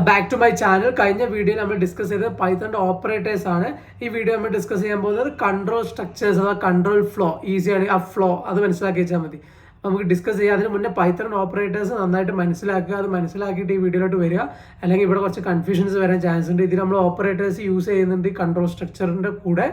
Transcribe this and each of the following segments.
Back to my channel. കഴിഞ്ഞ വീഡിയോയിൽ നമ്മൾ ഡിസ്കസ് ചെയ്തത് പൈത്തണിന്റെ ഓപ്പറേറ്റേഴ്സ് ആണ്. ഈ വീഡിയോ നമ്മൾ ഡിസ്കസ് ചെയ്യാൻ പോകുന്നത് കൺട്രോൾ സ്ട്രക്ചേഴ്സ് അഥവാ കൺട്രോൾ ഫ്ലോ. ഈസിയാണ് ആ ഫ്ലോ അത് മനസ്സിലാക്കി വെച്ചാൽ മതി. നമുക്ക് ഡിസ്കസ് ചെയ്യാം. അതിന് മുന്നേ പൈത്തൺ ഓപ്പറേറ്റേഴ്സ് നന്നായിട്ട് മനസ്സിലാക്കുക. അത് മനസ്സിലാക്കിയിട്ട് ഈ വീഡിയോയിലോട്ട് വരിക. അല്ലെങ്കിൽ ഇവിടെ കുറച്ച് കൺഫ്യൂഷൻസ് വരാൻ ചാൻസ് ഉണ്ട്. ഇതിൽ നമ്മൾ ഓപ്പറേറ്റേഴ്സ് യൂസ് ചെയ്യുന്നുണ്ട് കൺട്രോൾ സ്ട്രക്ചറിന്റെ കൂടെ.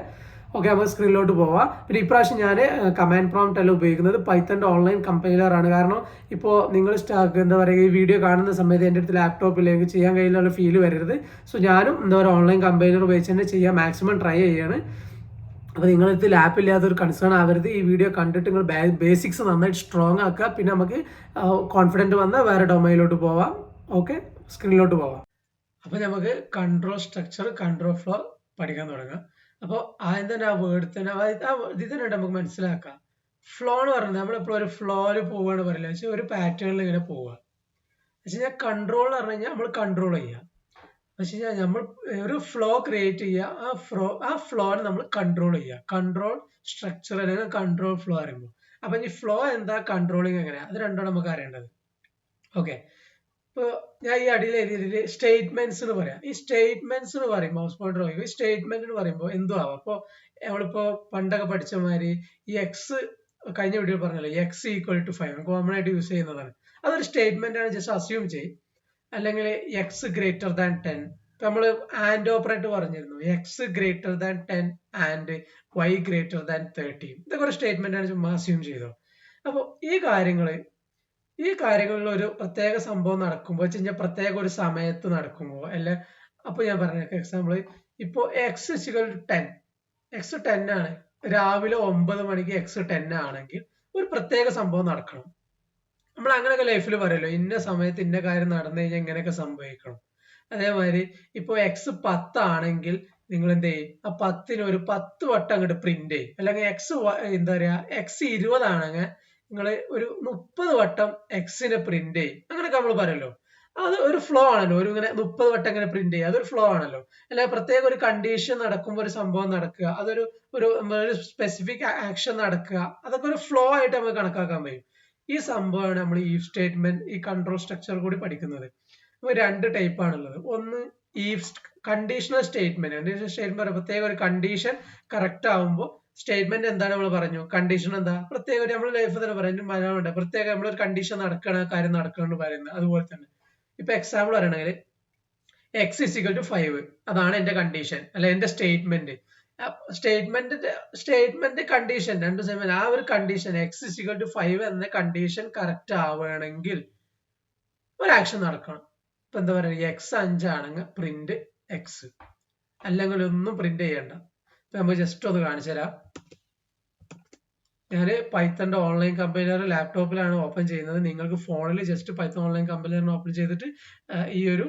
ഓക്കെ, നമുക്ക് സ്ക്രീനിലോട്ട് പോവാം. പിന്നെ ഇപ്രാവശ്യം ഞാൻ കമാൻഡ് പ്രോംപ്റ്റ് അല്ല ഉപയോഗിക്കുന്നത്, പൈത്തണിന്റെ ഓൺലൈൻ കമ്പൈലർ ആണ്. കാരണം ഇപ്പോൾ നിങ്ങൾ എന്താ പറയുക, ഈ വീഡിയോ കാണുന്ന സമയത്ത് എൻ്റെ അടുത്ത് ലാപ്ടോപ്പിലേക്ക് ചെയ്യാൻ കഴിയുന്ന ഫീൽ വരരുത്. സോ ഞാനും എന്താ പറയുക ഓൺലൈൻ കമ്പൈലർ ഉപയോഗിച്ച് തന്നെ ചെയ്യാൻ മാക്സിമം ട്രൈ ചെയ്യാണ്. അപ്പോൾ നിങ്ങളടുത്ത് ലാപ്പ് ഇല്ലാത്തൊരു കൺസേൺ ആവരുത്. ഈ വീഡിയോ കണ്ടിട്ട് നിങ്ങൾ ബേസിക്സ് നന്നായിട്ട് സ്ട്രോങ് ആക്കുക. പിന്നെ നമുക്ക് കോൺഫിഡൻറ്റ് വന്ന് വേറെ ഡൊമൈനിലോട്ട് പോവാം. ഓക്കെ, സ്ക്രീനിലോട്ട് പോവാം. അപ്പോൾ നമുക്ക് കൺട്രോൾ സ്ട്രക്ചർ, കൺട്രോൾ ഫ്ലോ പഠിക്കാൻ തുടങ്ങാം. അപ്പോൾ ആദ്യം തന്നെ ആ വേർഡ് തന്നെ ഇത് തന്നെ നമുക്ക് മനസ്സിലാക്കാം. ഫ്ലോ എന്ന് പറയുന്നത് നമ്മളിപ്പോൾ ഒരു ഫ്ലോയിൽ പോവുകയാണ് പറയില്ല, പക്ഷേ ഒരു പാറ്റേണിൽ ഇങ്ങനെ പോവുക. പക്ഷെ ഞാൻ കൺട്രോൾ എന്ന് പറഞ്ഞു കഴിഞ്ഞാൽ നമ്മൾ കൺട്രോൾ ചെയ്യുക. പക്ഷെ നമ്മൾ ഒരു ഫ്ലോ ക്രിയേറ്റ് ചെയ്യുക, ആ ഫ്ലോനെ നമ്മൾ കൺട്രോൾ ചെയ്യുക. കൺട്രോൾ സ്ട്രക്ചർ അല്ലെങ്കിൽ കൺട്രോൾ ഫ്ലോ അറിയുമ്പോൾ അപ്പൊ ഈ ഫ്ലോ എന്താ, കൺട്രോളിങ് എങ്ങനെയാ, അത് രണ്ടാണ് നമുക്ക് അറിയേണ്ടത്. ഓക്കെ, ഇപ്പോൾ ഞാൻ ഈ അടിയിൽ എഴുതിയിട്ട് സ്റ്റേറ്റ്മെന്റ്സ് എന്ന് പറയാം. ഈ സ്റ്റേറ്റ്മെന്റ്സ് എന്ന് പറയുമ്പോൾ മൗസ് പോയിന്റർ നോക്കുക. ഈ സ്റ്റേറ്റ്മെന്റ് എന്ന് പറയുമ്പോൾ എന്തോ ആവാം. അപ്പോൾ നമ്മളിപ്പോ പണ്ടൊക്കെ പഠിച്ച മാതിരി ഈ എക്സ്, കഴിഞ്ഞ വീഡിയോ പറഞ്ഞല്ലോ, എക്സ് ഈക്വൽ ടു 5 കോമൺ ആയിട്ട് യൂസ് ചെയ്യുന്നതാണ്. അതൊരു സ്റ്റേറ്റ്മെന്റ് ആണ്, ജസ്റ്റ് അസ്യൂം ചെയ്യും. അല്ലെങ്കിൽ എക്സ് ഗ്രേറ്റർ ദാൻ 10. ഇപ്പൊ നമ്മള് ആൻഡ് ഓപ്പറേറ്റർ പറഞ്ഞിരുന്നു, X greater than 10 and Y greater than 13. ഇതൊക്കെ ഒരു സ്റ്റേറ്റ്മെന്റ് ആണ്, ചുമ്മാ അസ്യൂം ചെയ്തോ. അപ്പോൾ ഈ കാര്യങ്ങളിൽ ഒരു പ്രത്യേക സംഭവം നടക്കുമ്പോൾ വെച്ച് കഴിഞ്ഞാൽ പ്രത്യേക ഒരു സമയത്ത് നടക്കുമ്പോൾ അല്ലെ. അപ്പൊ ഞാൻ പറഞ്ഞ എക്സാമ്പിൾ, ഇപ്പോ എക്സ് ഇക്വൽ ടു 10, എക്സ് 10 ആണ്. രാവിലെ 9 മണിക്ക് എക്സ് 10 ആണെങ്കിൽ ഒരു പ്രത്യേക സംഭവം നടക്കണം. നമ്മൾ അങ്ങനെയൊക്കെ ലൈഫിൽ പറയല്ലോ, ഇന്ന സമയത്ത് ഇന്ന കാര്യം നടന്നു കഴിഞ്ഞാൽ ഇങ്ങനെയൊക്കെ സംഭവിക്കണം. അതേമാതിരി ഇപ്പൊ എക്സ് 10 ആണെങ്കിൽ നിങ്ങൾ എന്ത് ചെയ്യും, ആ 10ന് ഒരു 10 വട്ടം അങ്ങോട്ട് പ്രിന്റ് ചെയ്യും. അല്ലെങ്കിൽ എക്സ് എന്താ പറയാ, എക്സ് 20 ആണെങ്കിൽ നിങ്ങൾ ഒരു 30 വട്ടം എക്സിനെ പ്രിന്റ് ചെയ്യും. അങ്ങനെയൊക്കെ നമ്മൾ പറയല്ലോ. അത് ഒരു ഫ്ലോ ആണല്ലോ. ഒരു ഇങ്ങനെ 30 വട്ടം ഇങ്ങനെ പ്രിന്റ് ചെയ്യുക, അതൊരു ഫ്ലോ ആണല്ലോ. അല്ലെ പ്രത്യേക ഒരു കണ്ടീഷൻ നടക്കുമ്പോൾ ഒരു സംഭവം നടക്കുക, അതൊരു ഒരു സ്പെസിഫിക് ആക്ഷൻ നടക്കുക, അതൊക്കെ ഒരു ഫ്ലോ ആയിട്ട് നമുക്ക് കണക്കാക്കാൻ കഴിയും. ഈ സംഭവമാണ് നമ്മൾ ഈ സ്റ്റേറ്റ്മെന്റ്, ഈ കൺട്രോൾ സ്ട്രക്ചർ കൂടി പഠിക്കുന്നത്. അപ്പൊ രണ്ട് ടൈപ്പ് ആണുള്ളത്. ഒന്ന് ഈ കണ്ടീഷണൽ സ്റ്റേറ്റ്മെന്റ്. കണ്ടീഷണൽ സ്റ്റേറ്റ്മെന്റ് പ്രത്യേക ഒരു കണ്ടീഷൻ കറക്റ്റ് ആവുമ്പോൾ സ്റ്റേറ്റ്മെന്റ് എന്താണ് നമ്മൾ പറഞ്ഞു, കണ്ടീഷൻ എന്താ, പ്രത്യേക നമ്മൾ ലൈഫ് തന്നെ പറയുന്നത് മലയാളം, പ്രത്യേക നമ്മളൊരു കണ്ടീഷൻ നടക്കണ കാര്യം നടക്കണം പറയുന്നത്. അതുപോലെ തന്നെ ഇപ്പൊ എക്സാമ്പിൾ പറയണെങ്കിൽ എക്സ് ഇസിക്കൽ ടു 5, അതാണ് എന്റെ കണ്ടീഷൻ അല്ലെ എന്റെ സ്റ്റേറ്റ്മെന്റ്. സ്റ്റേറ്റ്മെന്റ് കണ്ടീഷൻ രണ്ട് സെയിം. ആ ഒരു കണ്ടീഷൻ എക്സ് ഇസിക്കൽ ടു 5 എന്ന കണ്ടീഷൻ കറക്റ്റ് ആവുകയാണെങ്കിൽ ഒരു ആക്ഷൻ നടക്കണം. ഇപ്പൊ എന്താ പറയുക, എക്സ് 5 ആണെങ്കിൽ പ്രിന്റ് എക്സ്, അല്ലെങ്കിൽ ഒന്നും പ്രിന്റ് ചെയ്യണ്ട. ഇപ്പൊ നമുക്ക് ജസ്റ്റ് ഒന്ന് കാണിച്ചു തരാം. ഞാൻ പൈത്തണിന്റെ ഓൺലൈൻ കമ്പൈലർ ലാപ്ടോപ്പിലാണ് ഓപ്പൺ ചെയ്യുന്നത്. നിങ്ങൾക്ക് ഫോണിൽ ജസ്റ്റ് പൈത്തൺ ഓൺലൈൻ കമ്പൈലറിന് ഓപ്പൺ ചെയ്തിട്ട് ഈ ഒരു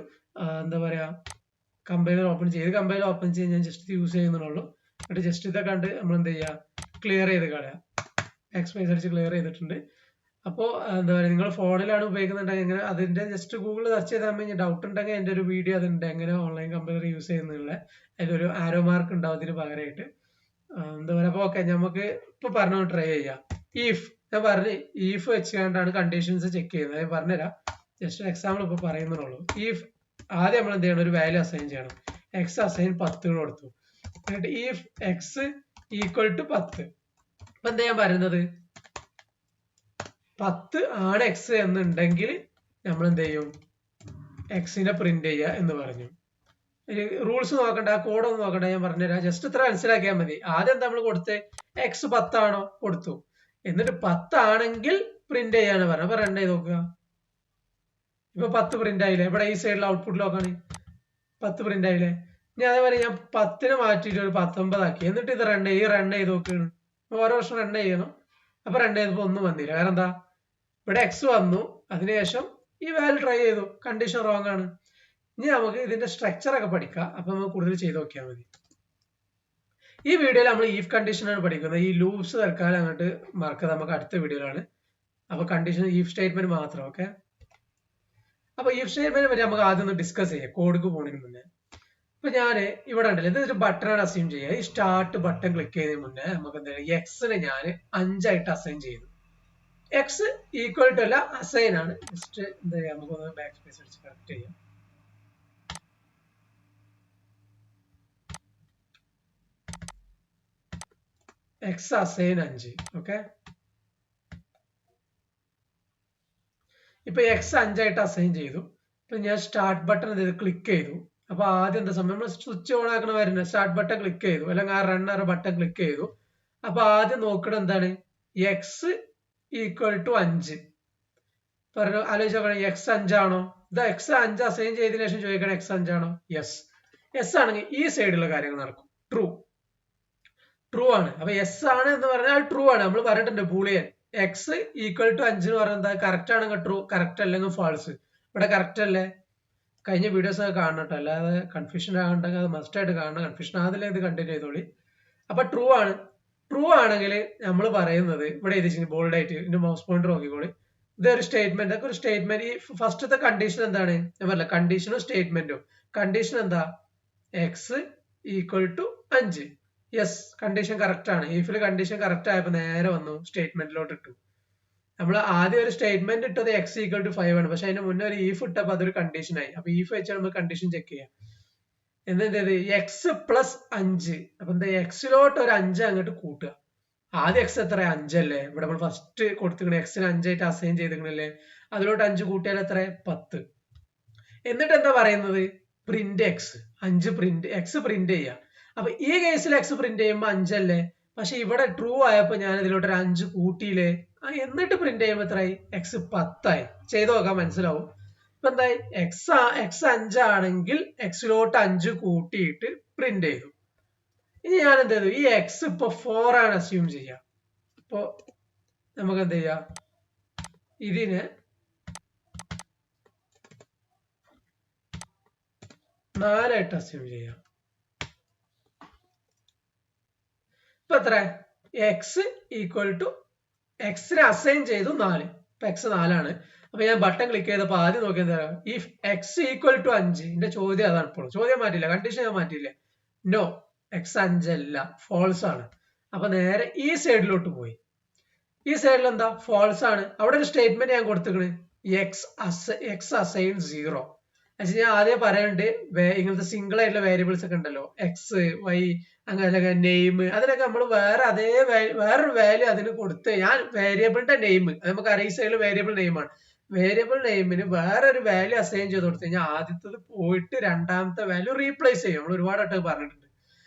എന്താ പറയാ കമ്പൈലർ ഓപ്പൺ ചെയ്ത് ഞാൻ ജസ്റ്റ് യൂസ് ചെയ്യുന്നുള്ളൂ. എന്നിട്ട് ജസ്റ്റ് ഇതൊക്കെ കണ്ട് നമ്മൾ എന്ത് ചെയ്യുക, ക്ലിയർ ചെയ്ത് കളയാം. എക്സ്പൈസ് അടിച്ച് ക്ലിയർ ചെയ്തിട്ടുണ്ട്. അപ്പോൾ എന്താ പറയുക, നിങ്ങൾ ഫോണിലാണ് ഉപയോഗിക്കുന്നുണ്ടെങ്കിൽ എങ്ങനെ, അതിന്റെ ജസ്റ്റ് ഗൂഗിളിൽ സെർച്ച് ചെയ്താൽ മതി. ഡൗട്ട് ഉണ്ടെങ്കിൽ എൻ്റെ ഒരു വീഡിയോ അതുണ്ട്, എങ്ങനെ ഓൺലൈൻ കമ്പൈലർ യൂസ് ചെയ്യുന്നുള്ള. അതിലൊരു ആരോ മാർക്ക് ഉണ്ടാവും അതിന് പകരമായിട്ട്. എന്താ പറയുക. അപ്പൊ ഓക്കെ, നമുക്ക് ഇപ്പൊ പറഞ്ഞു ട്രൈ ചെയ്യാം. ഈഫ് ഞാൻ പറഞ്ഞു, ഈഫ് വെച്ചുകൊണ്ടാണ് കണ്ടീഷൻസ് ചെക്ക് ചെയ്യുന്നത്. ഞാൻ പറഞ്ഞുതരാം, ജസ്റ്റ് എക്സാമ്പിൾ ഇപ്പൊ പറയുന്നുള്ളൂ. ഈഫ് ആദ്യം നമ്മൾ എന്ത് ചെയ്യണം, ഒരു വാല്യൂ അസൈൻ ചെയ്യണം. എക്സ് അസൈൻ 10 കൊടുത്തു. എന്നിട്ട് ഈഫ് എക്സ് ഈക്വൽ ടു 10, ഇപ്പൊ എന്താ ഞാൻ പറയുന്നത്, 10 ആണ് എക്സ് എന്നുണ്ടെങ്കിൽ നമ്മൾ എന്ത് ചെയ്യും, എക്സിനെ പ്രിന്റ് ചെയ്യുക എന്ന് പറഞ്ഞു. റൂൾസ് നോക്കണ്ട, കോഡൊന്നും നോക്കണ്ട, ഞാൻ പറഞ്ഞുതരാം. ജസ്റ്റ് ഇത്ര മനസ്സിലാക്കിയാൽ മതി. ആദ്യം എന്താ നമ്മൾ കൊടുത്ത്, എക്സ് 10 ആണോ കൊടുത്തു, എന്നിട്ട് 10 ആണെങ്കിൽ പ്രിന്റ് ചെയ്യാണ് പറഞ്ഞു. അപ്പൊ റൺ ചെയ്ത് നോക്കുക. ഇപ്പൊ 10 പ്രിന്റ് ആയില്ലേ. ഇവിടെ ഈ സൈഡിൽ ഔട്ട്പുട്ട് നോക്കാണ്, 10 പ്രിന്റ് ആയില്ലേ. ഇനി അതേപോലെ ഞാൻ 10നെ മാറ്റിയിട്ട് ഒരു 19 ആക്കി, എന്നിട്ട് ഇത് റൺ ചെയ്ത് നോക്കുകയാണ്. ഓരോ വർഷം റൺ ചെയ്യണം. അപ്പൊ റൺ ചെയ്തപ്പോ ഒന്നും വന്നില്ല. കാരണം എന്താ, ഇവിടെ എക്സ് വന്നു, അതിനുശേഷം ഈ വാല്യൂ ട്രൈ ചെയ്തു, കണ്ടീഷൻ റോങ് ആണ്. ഇനി നമുക്ക് ഇതിന്റെ സ്ട്രക്ചർ ഒക്കെ പഠിക്കാം. അപ്പൊ നമുക്ക് കൂടുതൽ ചെയ്ത് നോക്കിയാൽ മതി. ഈ വീഡിയോയിൽ നമ്മൾ ഈഫ് കണ്ടീഷൻ ആണ് പഠിക്കുന്നത്. ഈ ലൂപ്സ് തൽക്കാലം അങ്ങോട്ട് മറക്കുക, നമുക്ക് അടുത്ത വീഡിയോയിലാണ്. അപ്പൊ കണ്ടീഷൻ ഈഫ് സ്റ്റേറ്റ്മെന്റ് മാത്രം. ഓക്കെ, അപ്പൊ ഈഫ് സ്റ്റേറ്റ്മെന്റ് പറ്റി നമുക്ക് ആദ്യം ഒന്ന് ഡിസ്കസ് ചെയ്യാം, കോഡിക്ക് പോകുന്നതിന് മുന്നേ. ഇപ്പൊ ഞാൻ ഇവിടെ ഉണ്ടല്ലോ, ഇതൊരു ബട്ടൺ അസൈൻ ചെയ്യുക. ഈ സ്റ്റാർട്ട് ബട്ടൺ ക്ലിക്ക് ചെയ്യുന്നതിന് മുന്നേ നമുക്ക് എന്താ, എക്സിനെ ഞാൻ 5 ആയിട്ട് അസൈൻ ചെയ്തു. എക്സ് ഈക്വൽ ടു അല്ല, അസൈൻ ആണ്. ജസ്റ്റ് എന്താ ചെയ്യാം, നമുക്കൊന്ന് ബാക്ക് സ്പേസ് അടിച്ച് കറക്റ്റ് ചെയ്യാം. X assign 5. ഓക്കെ, ഇപ്പൊ എക്സ് 5 ആയിട്ട് അസൈൻ ചെയ്തു. ഇപ്പൊ ഞാൻ സ്റ്റാർട്ട് ബട്ടൺ ക്ലിക്ക് ചെയ്തു. അപ്പൊ ആദ്യം എന്താ സംഭവം, നമ്മൾ സ്വിച്ച് ഓൺ ആക്കണ വരുന്നത് സ്റ്റാർട്ട് ബട്ടൺ ക്ലിക്ക് ചെയ്തു, അല്ലെങ്കിൽ ആ റണ്ണർ ബട്ടൺ ക്ലിക്ക് ചെയ്തു. അപ്പൊ ആദ്യം നോക്കണം എന്താണ്, എക്സ് ഈക്വൽ ടു 5 പറഞ്ഞു. ആലോചിച്ചോക്കണം, എക്സ് 5 ആണോ? ഇത് എക്സ് 5 അസൈൻ ചെയ്തതിനു ശേഷം ചോദിക്കണം എക്സ് 5 ആണോ? യെസ്. യെസ് ആണെങ്കിൽ ഈ സൈഡിലുള്ള കാര്യങ്ങൾ നടക്കും. ട്രൂ, ട്രൂ ആണ്. അപ്പൊ യെസ് ആണ് എന്ന് പറഞ്ഞാൽ ട്രൂ ആണ്. നമ്മൾ പറഞ്ഞിട്ടുണ്ട് ബൂളിയൻ എക്സ് ഈക്വൽ ടു 5 എന്ന് പറയുന്നത് കറക്റ്റ് ആണെങ്കിൽ ട്രൂ, കറക്റ്റ് അല്ലെങ്കിൽ ഫാൾസ്. ഇവിടെ കറക്റ്റ് അല്ലേ? കഴിഞ്ഞ വീഡിയോസ് ഒക്കെ കാണണം കേട്ടോ, അല്ലാതെ കൺഫ്യൂഷൻ ആകണ്ടെങ്കിൽ അത് മസ്റ്റ് ആയിട്ട് കാണണം. കൺഫ്യൂഷൻ ആദ്യം ഇത് കണ്ടിന്യൂ ചെയ്തോളി. അപ്പൊ ട്രൂ ആണ്. ട്രൂ ആണെങ്കിൽ നമ്മൾ പറയുന്നത് ഇവിടെ എഴുതി ബോൾഡ് ആയിട്ട് ഇതിന്റെ മൗസ് പോയിന്റർ നോക്കിക്കോളി. ഇതൊരു സ്റ്റേറ്റ്മെന്റ്, അതൊക്കെ ഒരു സ്റ്റേറ്റ്മെന്റ്. ഈ ഫസ്റ്റത്തെ കണ്ടീഷൻ എന്താണ്? ഞാൻ പറഞ്ഞില്ല, കണ്ടീഷനും സ്റ്റേറ്റ്മെന്റും. കണ്ടീഷൻ എന്താ? X equal to 5. Yes, condition correct ആണ്. ഇഫിൽ കണ്ടീഷൻ കറക്റ്റ് ആയപ്പോ നേരെ വന്നു സ്റ്റേറ്റ്മെന്റിലോട്ട് ഇട്ടു. നമ്മൾ ആദ്യം ഒരു സ്റ്റേറ്റ്മെന്റ് ഇട്ടത് എക്സ് ഈക്വൽ ടു 5 ആണ്, പക്ഷെ അതിന് മുന്നേ ഒരു ഈഫ് ഇട്ടപ്പോ അതൊരു കണ്ടീഷൻ ആയി. അപ്പൊ ഈഫ് വെച്ചാൽ നമുക്ക് കണ്ടീഷൻ ചെക്ക് ചെയ്യാം. എന്ത് എക്സ് പ്ലസ് 5. അപ്പൊ എന്താ, എക്സിലോട്ട് ഒരു 5 അങ്ങോട്ട് കൂട്ടുക. ആദ്യം എക്സ് എത്ര? 5 അല്ലേ? ഇവിടെ നമ്മൾ ഫസ്റ്റ് കൊടുത്തിരിക്കണ എക്സിന് 5 ആയിട്ട് അസൈൻ ചെയ്തിരിക്കണല്ലേ, അതിലോട്ട് 5 കൂട്ടിയാൽ എത്ര? 10. എന്നിട്ട് എന്താ പറയുന്നത്? Print X. 5 print X print ചെയ്യാം. അപ്പൊ ഈ കേസിൽ എക്സ് പ്രിന്റ് ചെയ്യുമ്പോ 5 അല്ലേ? പക്ഷെ ഇവിടെ ട്രൂ ആയപ്പോ ഞാൻ ഇതിലോട്ട് ഒരു 5 കൂട്ടിയില്ലേ, എന്നിട്ട് പ്രിന്റ് ചെയ്യുമ്പോ എത്രയായി? എക്സ് 10 ആയി. ചെയ്ത് നോക്കാൻ മനസ്സിലാവും. ഇപ്പൊ എന്തായി? എക്സ് 5 ആണെങ്കിൽ എക്സിലോട്ട് 5 കൂട്ടിയിട്ട് പ്രിന്റ് ചെയ്തു. ഇനി ഞാൻ എന്ത് ചെയ്തു? ഈ എക്സ് ഇപ്പൊ 4 ആണ് അസ്യൂം ചെയ്യാം. ഇപ്പൊ നമുക്ക് എന്ത് ചെയ്യാം, ഇതിന് 4 ആയിട്ട് അസ്യൂം ചെയ്യാം. ഇപ്പൊ എത്ര? എക്സ് ഈക്വൽ ടു എക്സിനെ അസൈൻ ചെയ്തു 4. ഇപ്പൊ എക്സ് 4 ആണ്. അപ്പൊ ഞാൻ ബട്ടൺ ക്ലിക്ക് ചെയ്തപ്പോ ആദ്യം നോക്കി എന്താ, ഇഫ് എക്സ് ഈക്വൽ ടു 5. എന്റെ ചോദ്യം അതാണ്. ഇപ്പോൾ ചോദ്യം മാറ്റില്ല, കണ്ടീഷൻ ഞാൻ മാറ്റില്ല. നോ, എക്സ് 5 അല്ല, ഫോൾസ് ആണ്. അപ്പൊ നേരെ ഈ സൈഡിലോട്ട് പോയി. ഈ സൈഡിൽ എന്താ? ഫോൾസ് ആണ്. അവിടെ ഒരു സ്റ്റേറ്റ്മെന്റ് ഞാൻ കൊടുത്തിരിക്കണ്, എക്സ് അസൈൻ 0. ഞാൻ ആദ്യം പറയുന്നുണ്ട്, ഇങ്ങനത്തെ സിംഗിൾ ആയിട്ടുള്ള വേരിയബിൾസ് ഒക്കെ ഉണ്ടല്ലോ, എക്സ് വൈ അങ്ങനെ നെയിം, അതിനൊക്കെ നമ്മൾ വേറൊരു വാല്യൂ അതിന് കൊടുത്ത്, ഞാൻ വേരിയബിളിന്റെ നെയിം, നമുക്ക് അറിയ സൈഡിൽ വേരിയബിൾ നെയിമാണ്, വേരിയബിൾ നെയിമിന് വേറൊരു വാല്യൂ അസൈൻ ചെയ്ത് കൊടുത്തു കഴിഞ്ഞാൽ ആദ്യത്തത് പോയിട്ട് രണ്ടാമത്തെ വാല്യൂ റീപ്ലേസ് ചെയ്യും. നമ്മൾ ഒരുപാടായിട്ട് പറഞ്ഞിട്ടുണ്ട്.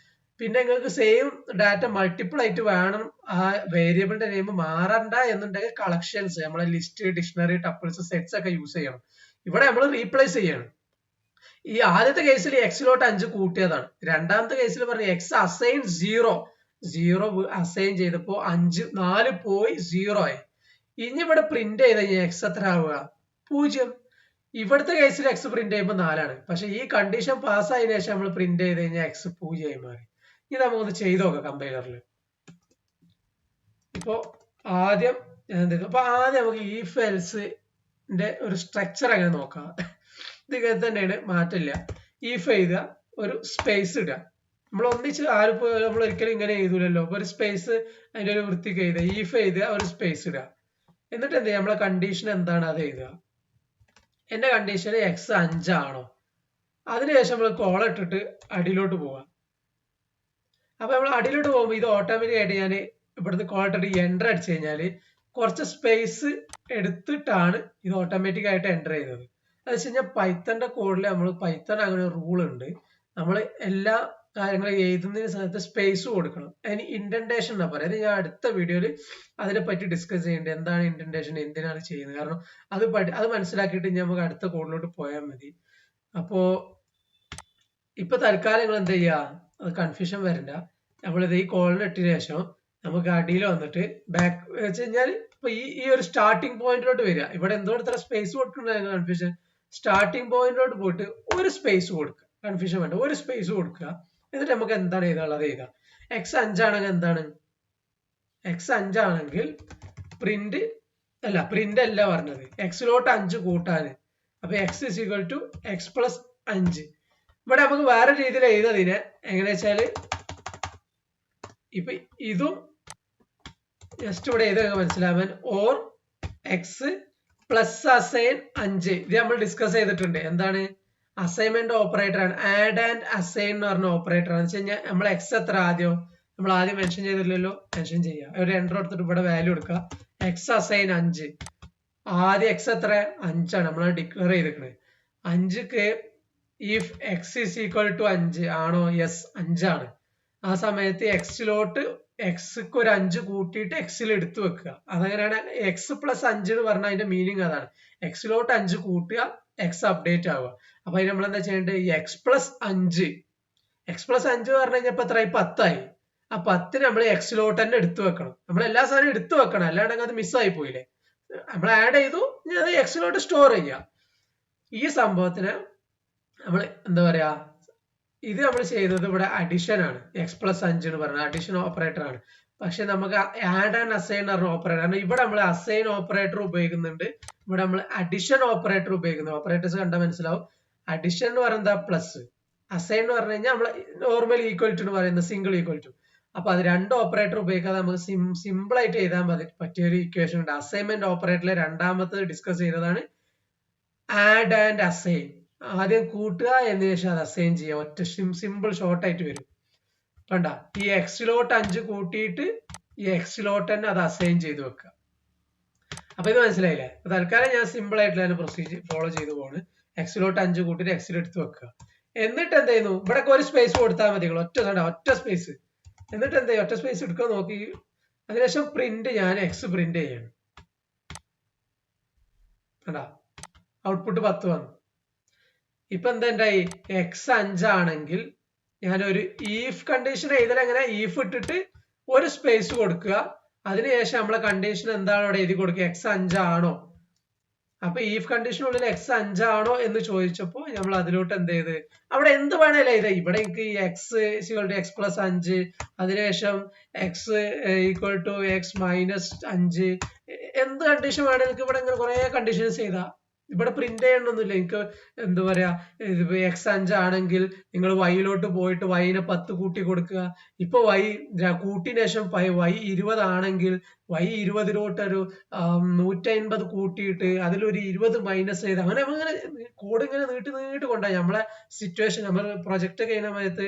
പിന്നെ നിങ്ങൾക്ക് സെയിം ഡാറ്റ മൾട്ടിപ്പിൾ ആയിട്ട് വേണം, ആ വേരിയബിളിന്റെ നെയിം മാറണ്ട എന്നുണ്ടെങ്കിൽ കളക്ഷൻസ്, നമ്മളെ ലിസ്റ്റ്, ഡിക്ഷണറി, ടപ്പിൾസ്, സെറ്റ്സ് ഒക്കെ യൂസ് ചെയ്യണം. ഇവിടെ നമ്മൾ റീപ്ലേസ് ചെയ്യണം. ഈ ആദ്യത്തെ കേസിൽ എക്സിലോട്ട് 5 കൂട്ടിയതാണ്. രണ്ടാമത്തെ കേസിൽ പറഞ്ഞ എക്സ് അസൈൻ 0 അസൈൻ ചെയ്തപ്പോ 4 പോയി 0 ആയി. ഇനി ഇവിടെ പ്രിന്റ് ചെയ്ത് കഴിഞ്ഞാൽ എക്സ് എത്ര ആവുക? 0. ഇവിടുത്തെ കേസിൽ എക്സ് പ്രിന്റ് ചെയ്യുമ്പോൾ 4 ആണ്. പക്ഷെ ഈ കണ്ടീഷൻ പാസ് ആയതിനു ശേഷം നമ്മൾ പ്രിന്റ് ചെയ്ത് കഴിഞ്ഞാൽ എക്സ് 0 ആയി മാറി. ഇത് നമുക്കൊന്ന് ചെയ്ത് നോക്കാം കമ്പൈലറിൽ. ഇപ്പോ ആദ്യം നമുക്ക് ഈഫ് എൽസിന്റെ ഒരു സ്ട്രക്ചർ അങ്ങനെ നോക്കാം. ഇത് തന്നെയാണ്, മാറ്റില്ല. ഈഫ് എഴുതുക, ഒരു സ്പേസ് ഇടുക. നമ്മൾ ഒന്നിച്ച് നമ്മൾ ഒരിക്കലും ഇങ്ങനെ എഴുതൂലല്ലോ. ഒരു സ്പേസ് അതിന്റെ ഒരു വൃത്തിക്ക് എഴുതുക. ഈഫ് എഴുതുക, ഒരു സ്പേസ് ഇടുക. എന്നിട്ട് എന്ത് ചെയ്യുക, നമ്മളെ കണ്ടീഷൻ എന്താണ് അത് എഴുതുക. എന്റെ കണ്ടീഷൻ എക്സ് 5 ആണോ? അതിനുശേഷം നമ്മൾ കോൾ ഇട്ടിട്ട് അടിയിലോട്ട് പോവാം. അപ്പൊ നമ്മൾ അടിയിലോട്ട് പോകുമ്പോൾ ഇത് ഓട്ടോമാറ്റിക് ആയിട്ട് ഞാൻ ഇവിടുന്ന് കോൾ ഇട്ടിട്ട് എൻ്റർ അടിച്ചു കഴിഞ്ഞാല് കുറച്ച് സ്പേസ് എടുത്തിട്ടാണ് ഇത് ഓട്ടോമാറ്റിക് ആയിട്ട് എൻ്റർ ചെയ്തത്. അത് വെച്ച് കഴിഞ്ഞാൽ പൈത്തന്റെ കോഡിൽ പൈത്തൺ അങ്ങനെ ഒരു റൂൾ ഉണ്ട്, നമ്മൾ എല്ലാ കാര്യങ്ങളും എഴുതുന്നതിന് സമയത്ത് സ്പേസ് കൊടുക്കണം. അതിന് ഇൻഡന്റേഷൻ എന്നാ പറയാം. അത് ഞാൻ അടുത്ത വീഡിയോയിൽ അതിനെ പറ്റി ഡിസ്കസ് ചെയ്യേണ്ടത്, എന്താണ് ഇൻഡന്റേഷൻ, എന്തിനാണ് ചെയ്യുന്നത്. കാരണം അത് മനസ്സിലാക്കിയിട്ട് നമുക്ക് അടുത്ത കോഡിലോട്ട് പോയാൽ മതി. അപ്പോ ഇപ്പൊ തൽക്കാലം നിങ്ങൾ എന്ത് ചെയ്യുക, അത് കൺഫ്യൂഷൻ വരണ്ട. നമ്മളിത് ഈ കോളിന് ഇട്ടതിന് ശേഷം നമുക്ക് അടിയിൽ വന്നിട്ട് ബാക്ക് വെച്ച് കഴിഞ്ഞാൽ ഇപ്പൊ ഈ ഒരു സ്റ്റാർട്ടിംഗ് പോയിന്റിലോട്ട് വരിക. ഇവിടെ എന്തുകൊണ്ട് ഇത്ര സ്പേസ് കൊടുക്കുന്ന കൺഫ്യൂഷൻ. സ്റ്റാർട്ടിംഗ് പോയിന്റിലോട്ട് പോയിട്ട് ഒരു സ്പേസ് കൊടുക്കുക, കൺഫ്യൂഷൻ വേണ്ട, ഒരു സ്പേസ് കൊടുക്കുക. എന്നിട്ട് നമുക്ക് എന്താണ് എഴുതാനുള്ളത് എഴുതാം. എക്സ് 5 ആണെങ്കിൽ എന്താണ്, എക്സ് 5 ആണെങ്കിൽ പ്രിന്റ് അല്ല പറഞ്ഞത്, എക്സിലോട്ട് 5 കൂട്ടാന്. അപ്പൊ X is equal to X plus 5. ഇവിടെ നമുക്ക് വേറെ രീതിയിൽ എഴുതാതിനെ എങ്ങനെ വെച്ചാല്, ഇപ്പൊ ഇതും ജസ്റ്റ് ഇവിടെ എഴുതാൻ മനസ്സിലാവാൻ, ഓർ എക്സ് പ്ലസ് അസൈൻ 5. ഇത് നമ്മൾ ഡിസ്കസ് ചെയ്തിട്ടുണ്ട്. എന്താണ് അസൈൻമെന്റ് ഓപ്പറേറ്റർ ആണ്, ആഡ് ആൻഡ് അസൈൻ എന്ന് പറഞ്ഞ ഓപ്പറേറ്റർ ആണ്. വെച്ച് കഴിഞ്ഞാൽ നമ്മൾ എക്സ് എത്ര ആദ്യം നമ്മൾ ആദ്യം മെൻഷൻ ചെയ്തില്ലല്ലോ, മെൻഷൻ ചെയ്യാം. ഒരു എൻട്രി എടുത്തിട്ട് ഇവിടെ വാല്യൂ എടുക്കുക. X assign 5. ആദ്യം എക്സ് എത്ര 5 ആണ് നമ്മൾ ഡിക്ലെയർ ചെയ്തിരിക്കുന്നത്. 5ക്ക് if X is equal to 5 ആണോ, യെസ് 5 ആണ്. ആ സമയത്ത് എക്സിലോട്ട് എക്സ്ക്ക് ഒരു 5 കൂട്ടിയിട്ട് എക്സിൽ എടുത്തു വെക്കുക. അതങ്ങനെയാണ് എക്സ് പ്ലസ് 5 എന്ന് പറഞ്ഞാൽ അതിന്റെ മീനിങ് അതാണ്. എക്സിലോട്ട് 5 കൂട്ടുക, എക്സ് അപ്ഡേറ്റ് ആവുക. അപ്പൊ അതിന് നമ്മൾ എന്താ ചെയ്യേണ്ടത്, ഈ എക്സ് പ്ലസ് 5 പറഞ്ഞു കഴിഞ്ഞാൽ ഇപ്പൊ എത്രയായി, 10 ആയി. ആ 10 നമ്മൾ എക്സിലോട്ട് തന്നെ എടുത്തു വെക്കണം. നമ്മൾ എല്ലാ സാധനവും എടുത്തു വെക്കണം, അല്ലാണ്ടെങ്കിൽ അത് മിസ്സായി പോയില്ലേ. നമ്മൾ ആഡ് ചെയ്തു, ഇനി അത് എക്സിലോട്ട് സ്റ്റോർ ചെയ്യുക. ഈ സംഭവത്തിന് നമ്മൾ എന്താ പറയാ, ഇത് നമ്മൾ ചെയ്തത് ഇവിടെ അഡിഷൻ ആണ്. എക്സ് പ്ലസ് 5 എന്ന് പറഞ്ഞ അഡിഷൻ ഓപ്പറേറ്റർ ആണ്. പക്ഷെ നമുക്ക് ആഡ് ആൻഡ് അസൈൻ പറഞ്ഞ ഓപ്പറേറ്റർ, കാരണം ഇവിടെ നമ്മൾ അസൈൻ ഓപ്പറേറ്റർ ഉപയോഗിക്കുന്നുണ്ട്, ഇവിടെ നമ്മൾ അഡിഷൻ ഓപ്പറേറ്റർ ഉപയോഗിക്കുന്നു. ഓപ്പറേറ്റേഴ്സ് കണ്ടാൽ മനസ്സിലാവും. അഡിഷൻ എന്ന് പറയുന്നത് പ്ലസ്, അസൈൻ എന്ന് പറഞ്ഞു കഴിഞ്ഞാൽ നമ്മൾ നോർമൽ ഈക്വൽ ടു എന്ന് പറയുന്നത് സിംഗിൾ ഈക്വൽ ടു. അപ്പൊ അത് രണ്ട് ഓപ്പറേറ്റർ ഉപയോഗിക്കാതെ നമുക്ക് സിമ്പിൾ ആയിട്ട് എഴുതാൻ പറ്റിയ ഒരു ഇക്വേഷൻ ഉണ്ട്. അസൈൻമെന്റ് ഓപ്പറേറ്ററിലെ രണ്ടാമത്തെ ഡിസ്കസ് ചെയ്തതാണ് ആഡ് ആൻഡ് അസൈൻ. ആദ്യം കൂട്ടുക എന്നതിന് ശേഷം അത് അസൈൻ ചെയ്യുക. ഒറ്റ സിമ്പിൾ ഷോർട്ട് ആയിട്ട് വരും. കണ്ട, ഈ എക്സിലോട്ട് 5 കൂട്ടിയിട്ട് ഈ എക്സിലോട്ട് തന്നെ അത് അസൈൻ ചെയ്ത് വെക്കുക. അപ്പൊ ഇത് മനസ്സിലായില്ലേ. തൽക്കാലം ഞാൻ സിമ്പിൾ ആയിട്ടുള്ള പ്രൊസീജിയർ ഫോളോ ചെയ്തു പോണ്. എക്സിലോട്ട് 5 കൂട്ടിയിട്ട് എക്സിൽ എടുത്ത് വെക്കുക. എന്നിട്ട് എന്ത് ചെയ്യുന്നു, ഇവിടെ ഒരു സ്പേസ് കൊടുത്താൽ മതി, ഒറ്റ സ്പേസ്. എന്നിട്ട് എന്ത് ചെയ്യും, ഒറ്റ സ്പേസ് എടുക്കാൻ നോക്കി. അതിനുശേഷം പ്രിന്റ്, ഞാൻ എക്സ് പ്രിന്റ് ചെയ്യണം. കണ്ടാ, ഔട്ട്പുട്ട് 10 വന്നു. ഇപ്പൊ എന്താ ഉണ്ടായി, എക്സ് 5 ആണെങ്കിൽ ഞാനൊരു ഈഫ് കണ്ടീഷൻ എഴുതൽ എങ്ങനെ, ഈഫ് ഇട്ടിട്ട് ഒരു സ്പേസ് കൊടുക്കുക. അതിനുശേഷം നമ്മളെ കണ്ടീഷൻ എന്താണ് അവിടെ എഴുതി കൊടുക്കുക, എക്സ് 5 ആണോ. അപ്പൊ ഈഫ് കണ്ടീഷനുള്ളിൽ എക്സ് 5 ആണോ എന്ന് ചോദിച്ചപ്പോ നമ്മൾ അതിലോട്ട് എന്ത് ചെയ്ത്, അവിടെ എന്ത് വേണേലും എഴുതാം. ഇവിടെ എനിക്ക് X equal to X plus 5, അതിനുശേഷം X equal to X minus 5, എന്ത് കണ്ടീഷൻ വേണേലും എനിക്ക് ഇവിടെ ഇങ്ങനെ കുറെ കണ്ടീഷൻസ് ചെയ്താ. ഇവിടെ പ്രിന്റ് ചെയ്യണമെന്നില്ല. എനിക്ക് എന്താ പറയാ, എക്സ് 5 ആണെങ്കിൽ നിങ്ങൾ വൈയിലോട്ട് പോയിട്ട് വൈനെ 10 കൂട്ടി കൊടുക്കുക. ഇപ്പൊ വൈ കൂട്ടിന് ശേഷം വൈ 20 ആണെങ്കിൽ വൈ 20ലോട്ട് ഒരു 150 കൂട്ടിയിട്ട് അതിലൊരു 20 മൈനസ് ചെയ്ത് അങ്ങനെ കോഡ് ഇങ്ങനെ നീട്ടി കൊണ്ടുപോയി. നമ്മളെ സിറ്റുവേഷൻ, നമ്മൾ പ്രൊജക്ട് ചെയ്യുന്ന സമയത്ത്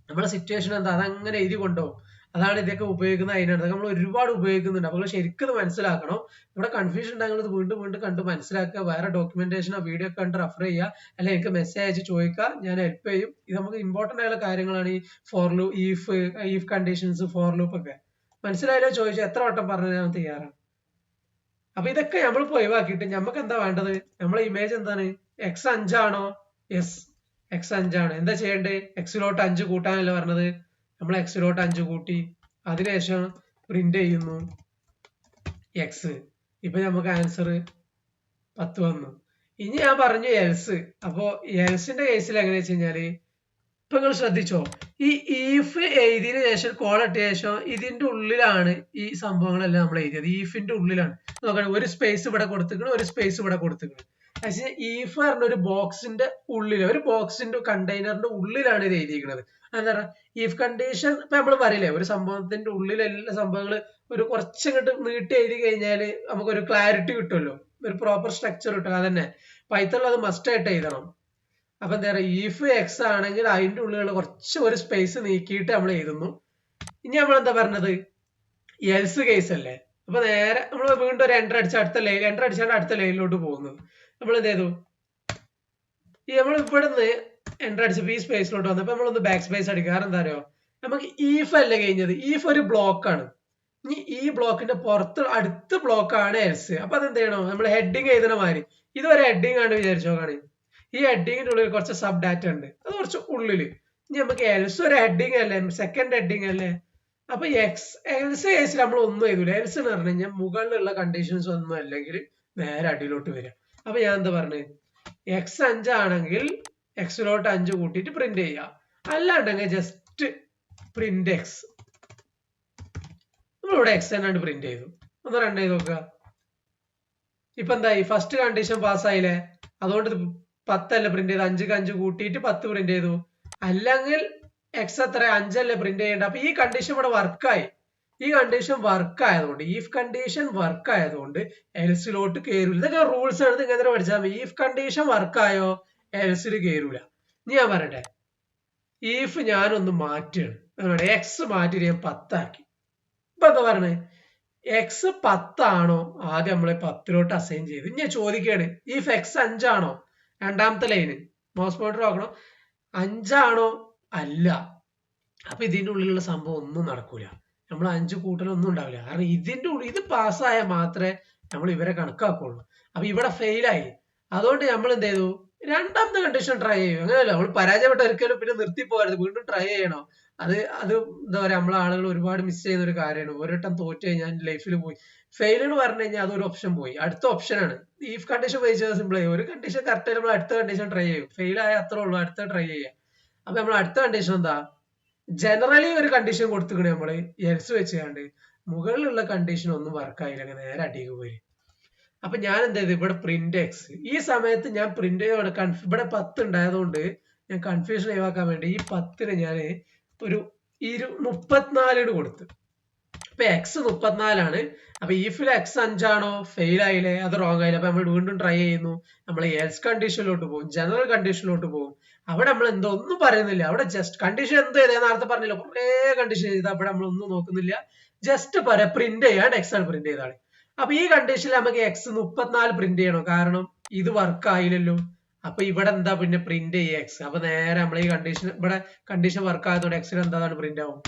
നമ്മളെ സിറ്റുവേഷൻ എന്താ അതങ്ങനെ എഴുതി കൊണ്ടുപോകും. അതാണ് ഇതൊക്കെ ഉപയോഗിക്കുന്നത്. അതിനാണ് നമ്മൾ ഒരുപാട് ഉപയോഗിക്കുന്നുണ്ട്. അപ്പോൾ ശരിക്കും മനസ്സിലാക്കണം. ഇവിടെ കൺഫ്യൂഷൻ ഉണ്ടെങ്കിൽ വീണ്ടും കണ്ട് മനസ്സിലാക്കുക. വേറെ ഡോക്യുമെന്റേഷനോ വീഡിയോ കണ്ട് റെഫർ ചെയ്യുക, അല്ലെങ്കിൽ എനിക്ക് മെസ്സേജ് അയച്ച് ചോദിക്കുക, ഞാൻ ഹെൽപ്പ് ചെയ്യും. ഇത് നമുക്ക് ഇമ്പോർട്ടന്റ് ആയുള്ള കാര്യങ്ങളാണ്. ഈ for loop, if conditions, for loop ഒക്കെ മനസ്സിലായാലോ ചോദിച്ചാൽ എത്ര വട്ടം പറഞ്ഞു ഞാൻ തയ്യാറാണ്. അപ്പൊ ഇതൊക്കെ നമ്മളിപ്പോ ഒഴിവാക്കിയിട്ട് നമുക്ക് എന്താ വേണ്ടത്, നമ്മളെ ഇമേജ് എന്താണ്, എക്സ് 5 ആണോ, യെസ് എക്സ് 5 ആണ്. എന്താ ചെയ്യേണ്ടത്, എക്സിലോട്ട് 5 കൂട്ടാനല്ലേ പറഞ്ഞത്, നമ്മൾ എക്സിലോട്ട് 5 കൂട്ടി, അതിനുശേഷം പ്രിന്റ് ചെയ്യുന്നു എക്സ്. ഇപ്പൊ നമുക്ക് ആൻസർ 10 വന്നു. ഇനി ഞാൻ പറഞ്ഞു എൽസ്. അപ്പോ എൽസിന്റെ കേസിൽ എങ്ങനെയാ വെച്ച് കഴിഞ്ഞാല്, ഇപ്പൊ നിങ്ങൾ ശ്രദ്ധിച്ചോ, ഈ ഈഫ് എഴുതിയതിനു ശേഷം കോൾ ഇട്ട ശേഷം ഇതിന്റെ ഉള്ളിലാണ് ഈ സംഭവങ്ങളെല്ലാം നമ്മൾ എഴുതിയത്. ഈഫിന്റെ ഉള്ളിലാണ് നോക്കണം. ഒരു സ്പേസ് ഇവിടെ കൊടുത്തിക്കണം, ഒരു സ്പേസ് ഇവിടെ കൊടുത്തിക്കണം. പക്ഷേ ഈഫ് പറഞ്ഞ ഒരു ബോക്സിന്റെ ഉള്ളിൽ, ഒരു ബോക്സിന്റെ കണ്ടെയ്നറിന്റെ ഉള്ളിലാണ് ഇത് എഴുതിയിരിക്കുന്നത്. എന്താ പറയുക, ഈഫ് കണ്ടീഷൻ ഇപ്പൊ നമ്മൾ പറയില്ലേ, ഒരു സംഭവത്തിന്റെ ഉള്ളിൽ എല്ലാ സംഭവങ്ങള് ഒരു കുറച്ചങ്ങോട്ട് നീട്ടി എഴുതി കഴിഞ്ഞാല് നമുക്കൊരു ക്ലാരിറ്റി കിട്ടുമല്ലോ, ഒരു പ്രോപ്പർ സ്ട്രക്ചർ കിട്ടും. അതന്നെ പൈത്തണിൽ അത് മസ്റ്റ് ആയിട്ട് എഴുതണം. അപ്പൊ എന്താ പറയുക, ഈഫ് എക്സ് ആണെങ്കിൽ അതിന്റെ ഉള്ളിലുള്ള കുറച്ച് ഒരു സ്പേസ് നീക്കിയിട്ട് നമ്മൾ എഴുതുന്നു. ഇനി നമ്മൾ എന്താ പറഞ്ഞത്, എൽസ് കേസ് അല്ലേ. അപ്പൊ നേരെ നമ്മൾ വീണ്ടും ഒരു എൻട്രി അടിച്ച അടുത്ത ലൈനിലോട്ട് പോകുന്നത്. നമ്മൾ എന്ത് ചെയ്തു, ഈ നമ്മൾ ഇവിടുന്ന് എൻട്രി അടിച്ചപ്പോ ഈ സ്പേസിലോട്ട് വന്നപ്പോ നമ്മളൊന്ന് ബാക്ക് സ്പേസ് അടിക്കുക. കാരണം എന്താ പറയുക, നമുക്ക് ഈഫ് അല്ല കഴിഞ്ഞത്, ഈഫ് ഒരു ബ്ലോക്കാണ്. ഇനി ഈ ബ്ലോക്കിന്റെ പുറത്ത് അടുത്ത ബ്ലോക്കാണ് എൽസ്. അപ്പൊ അതെന്ത് ചെയ്യണം, നമ്മൾ ഹെഡിങ് എഴുതുന്ന മാതിരി ഇതൊരു ഹെഡിങ് ആണ് വിചാരിച്ചോ. കാണി, ഈ ഹെഡിങ്ങിന്റെ ഉള്ളിൽ കുറച്ച് സബ് ഡാറ്റ ഉണ്ട്, അത് കുറച്ച് ഉള്ളില്. ഇനി നമുക്ക് എൽസ് ഒരു ഹെഡിങ് അല്ലേ, സെക്കൻഡ് ഹെഡിങ് അല്ലേ. അപ്പൊ എൽസ് കേസിൽ നമ്മൾ ഒന്നും എഴുതൂല. എൽസ് എന്ന് പറഞ്ഞു കഴിഞ്ഞാൽ മുകളിലുള്ള കണ്ടീഷൻസ് ഒന്നും അല്ലെങ്കിൽ നേരെ അടിയിലോട്ട് വരിക. അപ്പൊ ഞാൻ എന്താ പറഞ്ഞത്, എക്സ് 5 ആണെങ്കിൽ എക്സിലോട്ട് 5 കൂട്ടിയിട്ട് പ്രിന്റ് ചെയ്യുക. അല്ലാണ്ടെങ്കിൽ ജസ്റ്റ് പ്രിന്റ് എക്സ്. നമ്മളിവിടെ എക്സ് എന്നാണ്ട് പ്രിന്റ് ചെയ്തു. ഒന്ന് റൺ ചെയ്ത് നോക്കുക. ഇപ്പൊ എന്തായി, ഫസ്റ്റ് കണ്ടീഷൻ പാസ്സായില്ലേ. അതുകൊണ്ട് 10 അല്ലേ പ്രിന്റ് ചെയ്ത്, 5ക്ക് 5 കൂട്ടിയിട്ട് 10 പ്രിന്റ് ചെയ്തു. അല്ലെങ്കിൽ എക്സ് എത്ര 5 അല്ലേ പ്രിന്റ് ചെയ്യേണ്ട. അപ്പൊ ഈ കണ്ടീഷൻ ഇവിടെ വർക്കായി. ഈ കണ്ടീഷൻ വർക്ക് ആയതുകൊണ്ട്, ഈഫ് കണ്ടീഷൻ വർക്ക് ആയതുകൊണ്ട് എൽസിലോട്ട് കയറൂല. ഇതൊക്കെ റൂൾസ് ആണ്, ഇങ്ങനെ പഠിച്ചാൽ മതി. ഈഫ് കണ്ടീഷൻ വർക്കായോ എൽസിൽ കയറൂല. ഇനി ഞാൻ പറയട്ടെ, ഈഫ് ഞാനൊന്ന് മാറ്റുകയാണ്, എക്സ് മാറ്റി ഞാൻ 10 ആക്കി. ഇപ്പൊ എന്താ പറയണേ, എക്സ് 10 ആണോ ആദ്യം നമ്മളെ 10ലോട്ട് അസൈൻ ചെയ്ത്. ഇനി ചോദിക്കുകയാണ് ഇഫ് എക്സ് 5 ആണോ, രണ്ടാമത്തെ ലൈന് മൗസ് പോയിന്റർ നോക്കണം, 5 ആണോ അല്ല. അപ്പൊ ഇതിന്റെ ഉള്ളിലുള്ള സംഭവം ഒന്നും നടക്കൂല, നമ്മൾ 5 കൂട്ടലൊന്നും ഉണ്ടാവില്ല. കാരണം ഇതിന്റെ ഉള്ളിൽ ഇത് പാസ്സായാൽ മാത്രമേ നമ്മൾ ഇവരെ കണക്കാക്കുള്ളൂ. അപ്പൊ ഇവിടെ ഫെയിലായി. അതുകൊണ്ട് നമ്മൾ എന്ത് ചെയ്തു, രണ്ടാമത്തെ കണ്ടീഷൻ ട്രൈ ചെയ്യും. അങ്ങനെയല്ല, നമ്മൾ പരാജയപ്പെട്ട ഒരിക്കലും പിന്നെ നിർത്തി പോകരുത്, വീണ്ടും ട്രൈ ചെയ്യണം. അത് എന്താ പറയാ, നമ്മളെ ആളുകൾ ഒരുപാട് മിസ് ചെയ്യുന്ന ഒരു കാര്യമാണ്. ഒരിട്ടം തോറ്റ് കഴിഞ്ഞാൽ ലൈഫിൽ പോയി. ഫെയിൽ എന്ന് പറഞ്ഞു കഴിഞ്ഞാൽ അതൊരു ഓപ്ഷൻ പോയി, അടുത്ത ഓപ്ഷനാണ്. ഈ കണ്ടീഷൻ ഉപയോഗിച്ച് സിമ്പിൾ ആയി. ഒരു കണ്ടീഷൻ കറക്റ്റ് നമ്മൾ അടുത്ത കണ്ടീഷൻ ട്രൈ ചെയ്യും, ഫെയിൽ ആയ അത്രേ ഉള്ളൂ, അടുത്ത ട്രൈ ചെയ്യാം. അപ്പൊ നമ്മൾ അടുത്ത കണ്ടീഷൻ എന്താ, ജനറലി ഒരു കണ്ടീഷൻ കൊടുത്തിക്കണേ നമ്മള് എൽസ് വെച്ചാണ്ട്, മുകളിലുള്ള കണ്ടീഷൻ ഒന്നും വർക്കായില്ല, അങ്ങനെ നേരെ അടിക്ക് പോയി. അപ്പൊ ഞാൻ എന്ത് ചെയ്തു, ഇവിടെ പ്രിന്റ് എക്സ്, ഈ സമയത്ത് ഞാൻ പ്രിന്റ് ഇവിടെ 10 ഉണ്ടായതുകൊണ്ട് ഞാൻ കൺഫ്യൂഷൻ ഒഴിവാക്കാൻ വേണ്ടി ഈ 10ന് ഞാൻ ഒരു 34 കൊടുത്തു. ഇപ്പൊ എക്സ് 34ആണ്. അപ്പൊ ഈഫിൽ എക്സ് 5 ആണോ, ഫെയിൽ ആയില്ലേ, അത് റോങ് ആയില്ലേ. അപ്പൊ നമ്മൾ വീണ്ടും ട്രൈ ചെയ്യുന്നു, നമ്മൾ എൽസ് കണ്ടീഷനിലോട്ട് പോകും, ജനറൽ കണ്ടീഷനിലോട്ട് പോകും. അവിടെ നമ്മൾ എന്തോ ഒന്നും പറയുന്നില്ല, അവിടെ ജസ്റ്റ് കണ്ടീഷൻ എന്ത് ചെയ്താൽ നേരത്തെ പറഞ്ഞില്ല, കുറെ കണ്ടീഷൻ ചെയ്താൽ അവിടെ നമ്മൾ ഒന്നും നോക്കുന്നില്ല, ജസ്റ്റ് പറയാം പ്രിന്റ് ചെയ്യാണ്ട് എക്സ് ആണ് പ്രിന്റ് ചെയ്താണ്. അപ്പൊ ഈ കണ്ടീഷനിൽ നമുക്ക് എക്സ് 34 പ്രിന്റ് ചെയ്യണം, കാരണം ഇത് വർക്ക് ആയില്ലല്ലോ. അപ്പൊ ഇവിടെ എന്താ പിന്നെ പ്രിന്റ് ചെയ്യുക എക്സ്. അപ്പൊ നേരെ നമ്മൾ ഈ കണ്ടീഷൻ, ഇവിടെ കണ്ടീഷൻ വർക്ക് ആയതുകൊണ്ട് എക്സിന് എന്താണ് പ്രിന്റ് ആവും,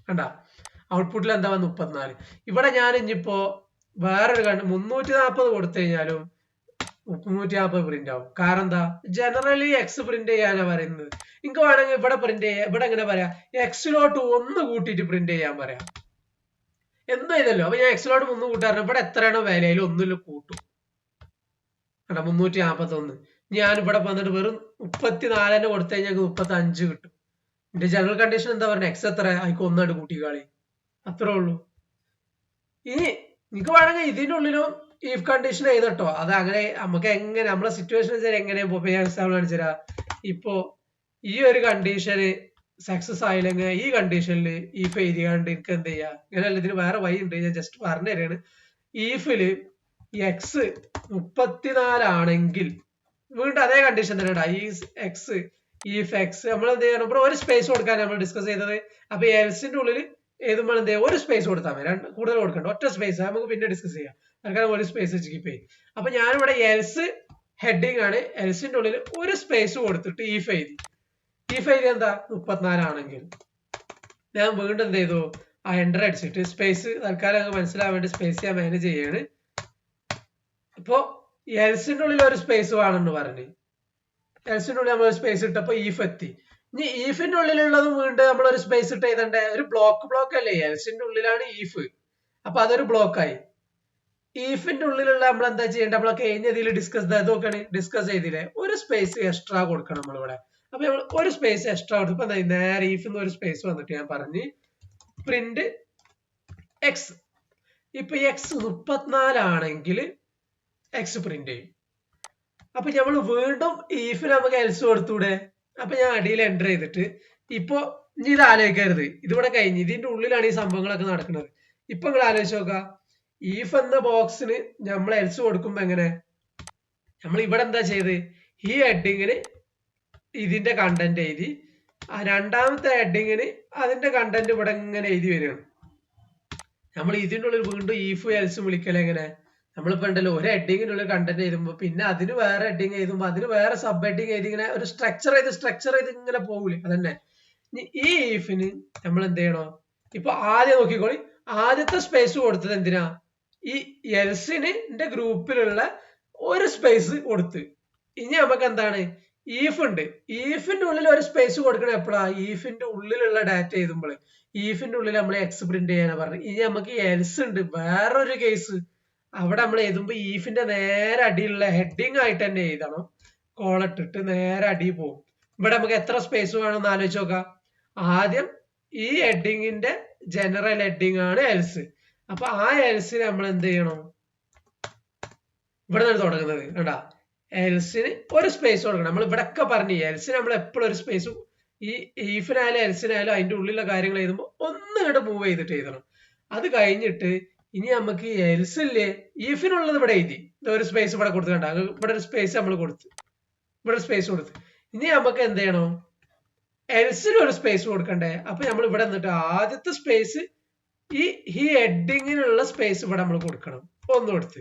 കണ്ട ഔട്ട്പുട്ടിൽ എന്താ 34. ഇവിടെ ഞാൻ ഇനിയിപ്പോ വേറൊരു 340 കൊടുത്തു കഴിഞ്ഞാലും 340 പ്രിന്റ് ആവും. കാരണം എന്താ, ജനറലി എക്സ് പ്രിന്റ് ചെയ്യാനാ പറയുന്നത്. നിങ്ങൾക്ക് വേണമെങ്കിൽ ഇവിടെ പ്രിന്റ് ചെയ്യാം, ഇവിടെ എങ്ങനെ പറയാം, എക്സിലോട്ട് 1 കൂട്ടിയിട്ട് പ്രിന്റ് ചെയ്യാൻ പറയാം, എന്തും ചെയ്തല്ലോ. അപ്പൊ ഞാൻ എക്സിലോട്ട് 1 കൂട്ടാറുണ്ട്, ഇവിടെ എത്രയാണോ വില അതിൽ ഒന്നിൽ കൂട്ടും, കേട്ടോ 341. ഞാൻ ഇവിടെ വന്നിട്ട് വെറും 34 തന്നെ കൊടുത്തു കഴിഞ്ഞാൽ 35 കിട്ടും. എന്റെ ജനറൽ കണ്ടീഷൻ എന്താ പറയുക, എക്സ് എത്ര ആയിക്കോ, ഒന്നാണ്ട് കൂട്ടിക്കാളി, അത്രേ ഉള്ളൂ. ഇനി നിങ്ങൾക്ക് വേണമെങ്കിൽ ഇതിന്റെ ഉള്ളിലും ഇഫ് കണ്ടീഷൻ എഴുതട്ടോ, അത് അങ്ങനെ നമുക്ക് എങ്ങനെ നമ്മളെ സിറ്റുവേഷൻ എങ്ങനെ ഞാൻ എക്സാമ്പിൾ കാണിച്ചുതരാം. ഇപ്പോ ഈ ഒരു കണ്ടീഷന് സക്സസ് ആയില്ലെങ്കിൽ ഈ കണ്ടീഷനിൽ ഈഫ് എഴുതിയാണ്ട് എനിക്ക് എന്ത് ചെയ്യാം, ഇങ്ങനെയല്ല, ഇതിന് വേറെ വഴി ഉണ്ട്, ഞാൻ ജസ്റ്റ് പറഞ്ഞു തരാണ്. ഈഫില് എക്സ് 34 ആണെങ്കിൽ വീണ്ടും അതേ കണ്ടീഷൻ തന്നെ ഈ എക്സ് ഈഫ് എക്സ് നമ്മൾ എന്ത് ചെയ്യണം, ഇവിടെ ഒരു സ്പേസ് കൊടുക്കാൻ നമ്മൾ ഡിസ്കസ് ചെയ്തത്. അപ്പൊ എൽസിന്റെ ഉള്ളിൽ എഴുതുമ്പോൾ എന്ത് ചെയ്യാം, ഒരു സ്പേസ് കൊടുത്താൽ മതി, കൂടുതൽ കൊടുക്കണ്ട, ഒറ്റ സ്പേസ് നമുക്ക് പിന്നെ ഡിസ്കസ് ചെയ്യാം. അങ്ങനെ ഒരു സ്പേസ് വെച്ച് കീപ്പ് ചെയ്യും. അപ്പൊ ഞാനിവിടെ എൽസ് ഹെഡിങ് ആണ്, എൽസിന്റെ ഉള്ളിൽ ഒരു സ്പേസ് കൊടുത്തിട്ട് ഈഫ് എഴുതി. ഈഫ് എഴുതി എന്താ 34 ആണെങ്കിൽ ഞാൻ വീണ്ടും എന്ത് ചെയ്തു, ആ എൻ്റർ അടിച്ചിട്ട് സ്പേസ് തൽക്കാലം മനസ്സിലാവാൻ വേണ്ടി സ്പേസ് ഞാൻ മാനേജ് ചെയ്യാണ്. ഇപ്പോ എൽസിന്റെ ഉള്ളിൽ ഒരു സ്പേസ് വേണമെന്ന് പറഞ്ഞു, എൽസിന്റെ ഉള്ളിൽ നമ്മൾ ഒരു സ്പേസ് ഇട്ടപ്പോ ഈഫ് എത്തി. ഇനി ഈഫിന്റെ ഉള്ളിലുള്ളതും വീണ്ടും നമ്മൾ ഒരു സ്പേസ് ഇട്ട് എഴുതണ്ടേ, ഒരു ബ്ലോക്ക് അല്ലേ, എൽസിന്റെ ഉള്ളിലാണ് ഈഫ്, അപ്പൊ അതൊരു ബ്ലോക്കായി. ഈഫിന്റെ ഉള്ളിലുള്ള നമ്മൾ എന്താ ചെയ്യേണ്ടത്, നമ്മളൊക്കെ കഴിഞ്ഞതിൽ ഡിസ്കസ് ചെയ്തില്ലേ, ഒരു സ്പേസ് എക്സ്ട്രാ കൊടുക്കണം നമ്മളിവിടെ. അപ്പൊ നമ്മൾ ഒരു സ്പേസ് എക്സ്ട്രാ കൊടുത്തു. ഇപ്പൊ നേരെ ഈഫിന്ന് ഒരു സ്പേസ് വന്നിട്ട് ഞാൻ പറഞ്ഞ് പ്രിന്റ് എക്സ്. ഇപ്പൊ എക്സ് 34 ആണെങ്കിൽ എക്സ് പ്രിന്റ് ചെയ്യും. അപ്പൊ നമ്മൾ വീണ്ടും ഈഫിന് നമുക്ക് എൽസ് കൊടുത്തൂടെ. അപ്പൊ ഞാൻ അടിയിൽ എൻ്റർ ചെയ്തിട്ട് ഇപ്പൊ ഇനി ഇത് ആലോചിക്കരുത്, ഇതിവിടെ കഴിഞ്ഞ് ഇതിന്റെ ഉള്ളിലാണ് ഈ സംഭവങ്ങളൊക്കെ നടക്കുന്നത്. ഇപ്പൊ നിങ്ങൾ ആലോചിച്ച് നോക്കാം, ഈഫ് എന്ന ബോക്സിന് നമ്മൾ എൽസ് കൊടുക്കുമ്പോ എങ്ങനെ, നമ്മൾ ഇവിടെ എന്താ ചെയ്ത്, ഈ ഹെഡിങ്ങിന് ഇതിന്റെ കണ്ടന്റ് എഴുതി, ആ രണ്ടാമത്തെ ഹെഡിങ്ങിന് അതിന്റെ കണ്ടന്റ് ഇവിടെ ഇങ്ങനെ എഴുതി വരികയാണ്. നമ്മൾ ഇതിന്റെ ഉള്ളിൽ വീണ്ടും ഈഫ് എൽസും വിളിക്കല് എങ്ങനെ, നമ്മളിപ്പോ ഉണ്ടല്ലോ ഒരു ഹെഡിങ്ങിനുള്ള കണ്ടന്റ് എഴുതുമ്പോ പിന്നെ അതിന് വേറെ ഹെഡിങ് എഴുതുമ്പോ അതിന് വേറെ സബ് ഹെഡിങ് എഴുതി ഇങ്ങനെ ഒരു സ്ട്രക്ചർ ചെയ്ത് ഇങ്ങനെ പോകൂലേ, അതന്നെ. ഈ ഈഫിന് നമ്മൾ എന്ത് ചെയ്യണോ, ഇപ്പൊ ആദ്യം നോക്കിക്കോളി, ആദ്യത്തെ സ്പേസ് കൊടുത്തത് എന്തിനാ, ഈ എൽസിന് ഗ്രൂപ്പിലുള്ള ഒരു സ്പേസ് കൊടുത്ത്. ഇനി നമുക്ക് എന്താണ്, ഈഫ് ഉണ്ട്, ഈഫിന്റെ ഉള്ളിൽ ഒരു സ്പേസ് കൊടുക്കണം എപ്പോഴാ, ഈഫിന്റെ ഉള്ളിലുള്ള ഡാറ്റ എഴുതുമ്പോൾ. ഈഫിന്റെ ഉള്ളിൽ നമ്മൾ എക്സ് പ്രിന്റ് ചെയ്യാനാ പറഞ്ഞു. ഇനി നമുക്ക് എൽസ് ഉണ്ട്, വേറൊരു കേസ്, അവിടെ നമ്മൾ എഴുതുമ്പോ ഈഫിന്റെ നേരെ അടിയിലുള്ള ഹെഡിങ് ആയിട്ട് തന്നെ എഴുതണം, കോളിട്ടിട്ട് നേരെ അടി പോകും. ഇവിടെ നമുക്ക് എത്ര സ്പേസ് വേണമെന്ന് ആലോചിച്ച് നോക്കാം. ആദ്യം ഈ ഹെഡിങ്ങിന്റെ ജനറൽ ഹെഡിങ് ആണ് എൽസ്. അപ്പൊ ആ എൽസിന് നമ്മൾ എന്ത് ചെയ്യണം, ഇവിടെ നിന്ന് തുടങ്ങുന്നത് കണ്ടാ, എൽസിന് ഒരു സ്പേസ് കൊടുക്കണം. നമ്മൾ ഇവിടെ ഒക്കെ പറഞ്ഞു എൽസിന് നമ്മൾ എപ്പോഴും ഒരു സ്പേസ്, ഈ ഈഫിനായാലും എൽസിനായാലും അതിന്റെ ഉള്ളിലുള്ള കാര്യങ്ങൾ എഴുതുമ്പോൾ ഒന്ന് ഇങ്ങോട്ട് മൂവ് ചെയ്തിട്ട് എഴുതണം. അത് കഴിഞ്ഞിട്ട് ഇനി നമുക്ക് എൽസ് ഇല്ലേ, ഈഫിനുള്ളത് ഇവിടെ എഴുതി, ഒരു സ്പേസ് ഇവിടെ കൊടുത്ത് കണ്ട, ഇവിടെ ഒരു സ്പേസ് നമ്മൾ കൊടുത്ത്, ഇവിടെ സ്പേസ് കൊടുത്ത്. ഇനി നമുക്ക് എന്ത് ചെയ്യണം, എൽസിന് ഒരു സ്പേസ് കൊടുക്കണ്ടേ? അപ്പൊ നമ്മൾ ഇവിടെ എന്നിട്ട് ആദ്യത്തെ സ്പേസ് ഈ ഹെഡിങ്ങിനുള്ള സ്പേസ് ഇവിടെ നമ്മൾ കൊടുക്കണം. ഒന്ന് കൊടുത്ത്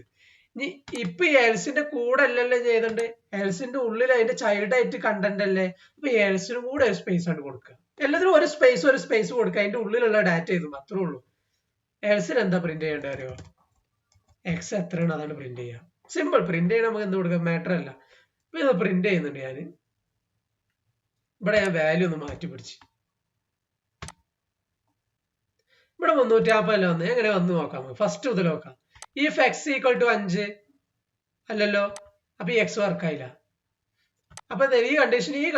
ഇനി ഇപ്പൊ ഈ എൽസിന്റെ കൂടെ അല്ലല്ലോ ചെയ്തിട്ടുണ്ട്, എൽസിന്റെ ഉള്ളിൽ അതിന്റെ ചൈൽഡ് ആയിട്ട് കണ്ടന്റ് അല്ലേ, അപ്പൊ എൽസിനും കൂടെ ഒരു സ്പേസ് ആണ് കൊടുക്കുക. എല്ലാത്തിനും ഒരു സ്പേസ് കൊടുക്കുക, അതിന്റെ ഉള്ളിലുള്ള ഡാറ്റ ചെയ്തു അത്രേ ഉള്ളൂ. എൽസിന് എന്താ പ്രിന്റ് ചെയ്യേണ്ടത് അറിയോ? എക്സ് എത്രയാണ് അതാണ് പ്രിന്റ് ചെയ്യുക. സിമ്പിൾ. പ്രിന്റ് ചെയ്യണം നമുക്ക് എന്ത് കൊടുക്കാം, മാറ്റർ അല്ല. ഇപ്പൊ ഇത് പ്രിന്റ് ചെയ്യുന്നുണ്ട് ഞാൻ. ഇവിടെ ഞാൻ വാല്യൂ ഒന്ന് മാറ്റി പിടിച്ച് ഇവിടെ 350 വന്ന് എങ്ങനെ വന്ന് നോക്കാം. ഫസ്റ്റ് മുതൽ നോക്കാം. ഇഫ് എക്സ് ഈക്വൽ ടു 5 അല്ലല്ലോ, അപ്പൊ ഈ എക്സ് വർക്കായില്ല. അപ്പൊ ഈ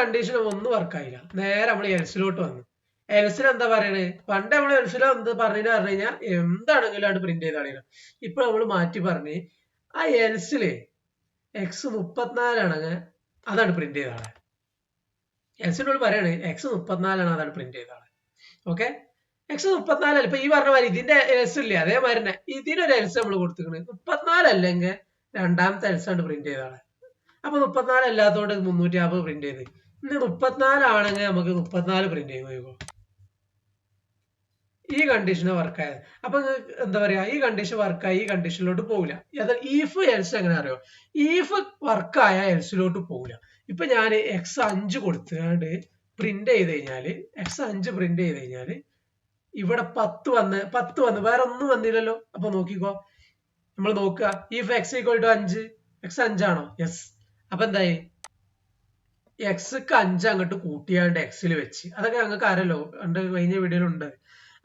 കണ്ടീഷൻ ഒന്നും വർക്കായില്ല. നേരെ നമ്മൾ എൽസിലോട്ട് വന്നു. എൽസിൽ എന്താ പറയണേ? പണ്ട് നമ്മൾ എൽസിൽ എന്ത് പറഞ്ഞു കഴിഞ്ഞാൽ എന്താണെങ്കിലും അത് പ്രിന്റ് ചെയ്ത് കളയണം. ഇപ്പൊ നമ്മൾ മാറ്റി പറഞ്ഞ് ആ എൽസില് എക്സ് 34 ആണെങ്കിൽ അതാണ് പ്രിന്റ് ചെയ്ത ആളെ. എൽസിനോട് പറയണേ എക്സ് 34 ആണ്, അതാണ് പ്രിന്റ് ചെയ്ത ആളെ. ഓക്കെ, എക്സ് 34 ഇപ്പൊ ഈ പറഞ്ഞ മാതിരി ഇതിന്റെ എൽസ് ഇല്ലേ അതേമാതിരി തന്നെ ഇതിനൊരു എൽസ് നമ്മൾ കൊടുത്തിരിക്കുന്നത്. 34 അല്ലെങ്കിൽ രണ്ടാമത്തെ എൽസ് ആണ് പ്രിന്റ് ചെയ്ത ആളെ. അപ്പൊ 34 അല്ലാത്തതുകൊണ്ട് 350 പ്രിന്റ് ചെയ്ത്. ഇനി 34 ആണെങ്കിൽ നമുക്ക് 34 പ്രിന്റ് ചെയ്യുമോ? ഈ കണ്ടീഷന് വർക്കായത്. അപ്പൊ എന്താ പറയാ, ഈ കണ്ടീഷൻ വർക്കായി ഈ കണ്ടീഷനിലോട്ട് പോകില്ല. ഈഫ് എൽസ് എങ്ങനെ അറിയോ? ഈഫ് വർക്കായ എൽസിലോട്ട് പോകില്ല. ഇപ്പൊ ഞാൻ എക്സ് 5 കൊടുത്തുകൊണ്ട് പ്രിന്റ് ചെയ്ത് കഴിഞ്ഞാല് എക്സ് 5 പ്രിന്റ് ചെയ്ത് കഴിഞ്ഞാല് ഇവിടെ 10 വന്ന് വേറെ ഒന്നും വന്നില്ലല്ലോ. അപ്പൊ നോക്കിക്കോ, നമ്മൾ നോക്കുക. If X equal to 5, X 5 ആണോ? യെസ്. അപ്പൊ എന്തായി, എക്സ്ക്ക് 5 അങ്ങോട്ട് കൂട്ടിയാണ്ട് എക്സിൽ വെച്ച്, അതൊക്കെ ഞങ്ങൾക്ക് അറിയല്ലോ, എന്റെ കഴിഞ്ഞ വീഡിയോയിലുണ്ട്.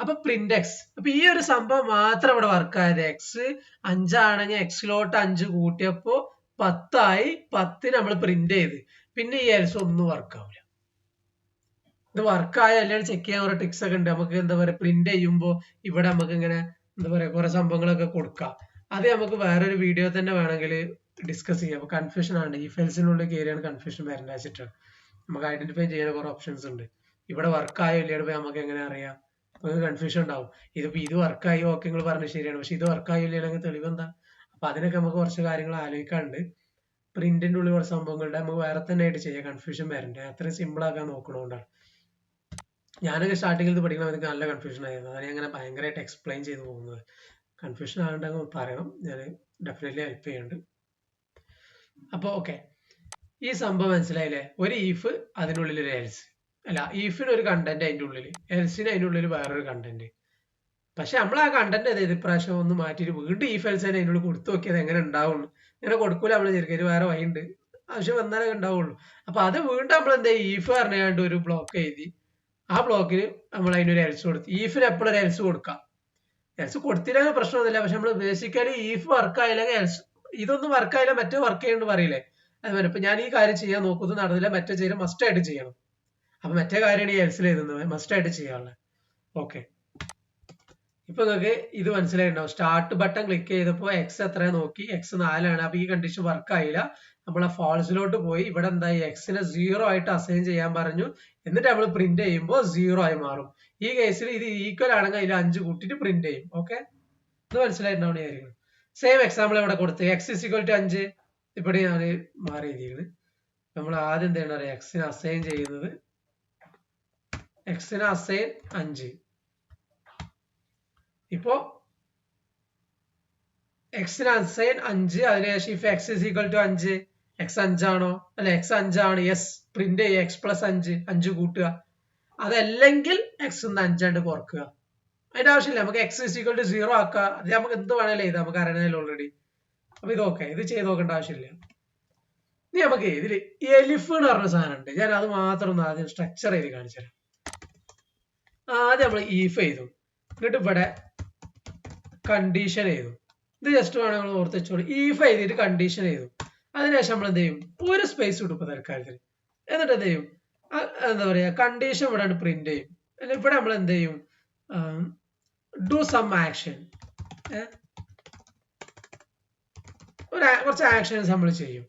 അപ്പൊ പ്രിന്റ് എക്സ്. അപ്പൊ ഈ ഒരു സംഭവം മാത്രം ഇവിടെ വർക്കായത്. എക്സ് 5 ആണെങ്കിൽ എക്സിലോട്ട് 5 കൂട്ടിയപ്പോ 10 ആയി. 10 നമ്മൾ പ്രിന്റ് ചെയ്ത്. പിന്നെ ഈ എൽസ് ഒന്നും വർക്കാവില്ല. ഇത് വർക്കായ അല്ലെങ്കിൽ ചെക്ക് ചെയ്യാൻ കുറെ ടിക്സ് ഒക്കെ ഉണ്ട്. നമുക്ക് എന്താ പറയാ, പ്രിന്റ് ചെയ്യുമ്പോ ഇവിടെ നമുക്ക് ഇങ്ങനെ എന്താ പറയാ കുറെ സംഭവങ്ങളൊക്കെ കൊടുക്കാം. അത് നമുക്ക് വേറൊരു വീഡിയോ തന്നെ വേണമെങ്കിൽ ഡിസ്കസ് ചെയ്യാം. അപ്പൊ കൺഫ്യൂഷൻ ആണ്, ഈ ഫെൽസിനുള്ളിൽ കയറിയാണ് കൺഫ്യൂഷൻ വരേണ്ട വെച്ചിട്ടാണ്. നമുക്ക് ഐഡന്റിഫൈ ചെയ്യാൻ കുറെ ഓപ്ഷൻസ് ഉണ്ട്. ഇവിടെ വർക്കായോ ഇല്ലാണ്ട് നമുക്ക് എങ്ങനെ അറിയാം? നമുക്ക് കൺഫ്യൂഷൻ ഉണ്ടാവും. ഇതിപ്പോ ഇത് വർക്കായി ഓക്കെ നിങ്ങൾ പറഞ്ഞത് ശരിയാണ്, പക്ഷെ ഇത് വർക്കായോ ഇല്ലെങ്കിൽ തെളിവെന്താ? അപ്പൊ അതിനൊക്കെ നമുക്ക് കുറച്ച് കാര്യങ്ങൾ ആലോചിക്കാണ്ട്. പ്രിന്റിന്റെ ഉള്ളിൽ കുറച്ച് സംഭവങ്ങളുടെ നമുക്ക് വേറെ തന്നെ ആയിട്ട് ചെയ്യാം, കൺഫ്യൂഷൻ വരണ്ടേ. അത്രയും സിമ്പിൾ ആക്കാൻ നോക്കണോണ്ടാണ്. ഞാനൊക്കെ സ്റ്റാർട്ടിങ്ങിൽ ഇത് പഠിക്കണം, എനിക്ക് നല്ല കൺഫ്യൂഷൻ ആയിരുന്നു. അതാണ് അങ്ങനെ ഭയങ്കരമായിട്ട് എക്സ്പ്ലെയിൻ ചെയ്ത് പോകുന്നത്. കൺഫ്യൂഷൻ ആകണ്ടെങ്കിൽ പറയണം, ഞാൻ ഡെഫിനറ്റ്ലി ഹെൽപ്പ് ചെയ്യുന്നുണ്ട്. അപ്പൊ ഓക്കെ, ഈ സംഭവം മനസ്സിലായില്ലേ? ഒരു ഈഫ്, അതിനുള്ളിൽ ഒരു എൽസ്. അല്ല, ഈഫിന് ഒരു കണ്ടന്റ് അതിന്റെ ഉള്ളിൽ, എൽസിന് അതിന്റെ ഉള്ളിൽ വേറൊരു കണ്ടന്റ്. പക്ഷെ നമ്മൾ ആ കണ്ടന്റ് അതായത് ഇപ്രാവശ്യം ഒന്ന് മാറ്റിയിട്ട് വീണ്ടും ഈഫ് എൽസ് അതിൻ്റെ ഉള്ളിൽ കൊടുത്തു നോക്കിയത് എങ്ങനെ ഉണ്ടാവുള്ളൂ. ഇങ്ങനെ കൊടുക്കൂല നമ്മൾ ശരിക്കും, വേറെ വഴിയുണ്ട്, ആവശ്യം വന്നാലേ ഉണ്ടാവുള്ളൂ. അപ്പൊ അത് വീണ്ടും നമ്മൾ എന്താ ഈഫ് പറഞ്ഞാണ്ട് ഒരു ബ്ലോക്ക് എഴുതി, ആ ബ്ലോക്കിൽ നമ്മൾ അതിനൊരു എൽസ് കൊടുത്തു. ഈഫിന് എപ്പോഴും ഒരു എൽസ് കൊടുക്കാം. എൽസ് കൊടുത്തില്ലെങ്കിൽ പ്രശ്നമൊന്നുമില്ല. പക്ഷെ നമ്മൾ ബേസിക്കലി ഈഫ് വർക്ക് ആയില്ലെങ്കിൽ എൽസ്, ഇതൊന്നും വർക്ക് ആയില്ല മറ്റേ വർക്ക് ചെയ്യണമെന്ന് പറയില്ലേ, അതുപോലെ ഇപ്പൊ ഞാൻ ഈ കാര്യം ചെയ്യാൻ നോക്കുന്നത് നടന്നില്ല, മറ്റേ ചെയ്യണം, മസ്റ്റ് ആയിട്ട് ചെയ്യണം. അപ്പൊ മറ്റേ കാര്യമാണ് ഈ എൽസിൽ എഴുതുന്നത്, മസ്റ്റ് ആയിട്ട് ചെയ്യാനുള്ളത്. ഓക്കെ, ഇപ്പൊ നിങ്ങൾക്ക് ഇത് മനസ്സിലായിട്ടുണ്ടാവും. സ്റ്റാർട്ട് ബട്ടൺ ക്ലിക്ക് ചെയ്തപ്പോ എക്സ് എത്ര നോക്കി, എക്സ് 4 ആണ്. അപ്പൊ ഈ കണ്ടീഷൻ വർക്ക് ആയില്ല. നമ്മളെ ഫാൾസിലോട്ട് പോയി ഇവിടെ എന്തായി, എക്സിനെ 0 ആയിട്ട് അസൈൻ ചെയ്യാൻ പറഞ്ഞു. എന്നിട്ട് നമ്മൾ പ്രിന്റ് ചെയ്യുമ്പോൾ 0 ആയി മാറും. ഈ കേസിൽ ഇത് ഈക്വൽ ആണെങ്കിൽ അതിൽ 5 കൂട്ടിട്ട് പ്രിന്റ് ചെയ്യും. ഓക്കെ, ഇത് മനസ്സിലായിട്ടുണ്ടാവും കാര്യങ്ങൾ. സെയിം എക്സാമ്പിൾ ഇവിടെ കൊടുത്ത് എക്സ് ഇസ് ഈക്വൽ ടു 5, ഇവിടെ ഞാൻ മാറി എഴുതിയത്. നമ്മൾ ആദ്യം എന്താണ് പറയുക, എക്സിനെ അസൈൻ ചെയ്യുന്നത്, എക്സിനെ അസൈൻ 5. ഇപ്പോ എക്സിന് അസൈൻ 5, അതിനുശേഷം if X is equal to 5, X 5 ആണോ? അല്ല, എക്സ് 5 ആണ്, യെസ്. പ്രിന്റ് ചെയ്യുക എക്സ് പ്ലസ് 5 കൂട്ടുക. അതല്ലെങ്കിൽ എക്സ് 5 ആണ്ട് കുറക്കുക. അതിന്റെ ആവശ്യമില്ല, നമുക്ക് എക്സ് ഇസ് ഈക്വൽ ടു 0 ആക്കുക. അത് നമുക്ക് എന്ത് വേണേലും എഴുതാം, നമുക്ക് അറിയണമല്ലോ ഓൾറെഡി. അപ്പൊ ഇത് ഓക്കെ, ഇത് ചെയ്ത് നോക്കേണ്ട ആവശ്യമില്ല. ഇനി നമുക്ക് ഇതില് എലിഫ് എന്ന് പറഞ്ഞ സാധനം ഉണ്ട്, ഞാൻ അത് മാത്രം ഒന്ന് ആദ്യം സ്ട്രക്ചർ ചെയ്ത് കാണിച്ചു തരാം. ആദ്യം നമ്മൾ ഈഫ് ചെയ്തു, എന്നിട്ട് ഇവിടെ കണ്ടീഷൻ ചെയ്തു. ഇത് ജസ്റ്റ് വേണം നമ്മൾ ഓർത്ത് വെച്ചോളൂ. ഈഫ് ചെയ്തിട്ട് കണ്ടീഷൻ ചെയ്തു. അതിനുശേഷം നമ്മൾ എന്ത് ചെയ്യും, ഒരു സ്പേസ് കൊടുക്കും തൽക്കാലത്തിൽ. എന്നിട്ട് എന്ത് ചെയ്യും, എന്താ പറയാ, കണ്ടീഷൻ ഇവിടെ പ്രിന്റ് ചെയ്യും. ഇവിടെ നമ്മൾ എന്ത് ചെയ്യും, ഡു സം ആക്ഷൻ, കുറച്ച് ആക്ഷൻസ് നമ്മൾ ചെയ്യും.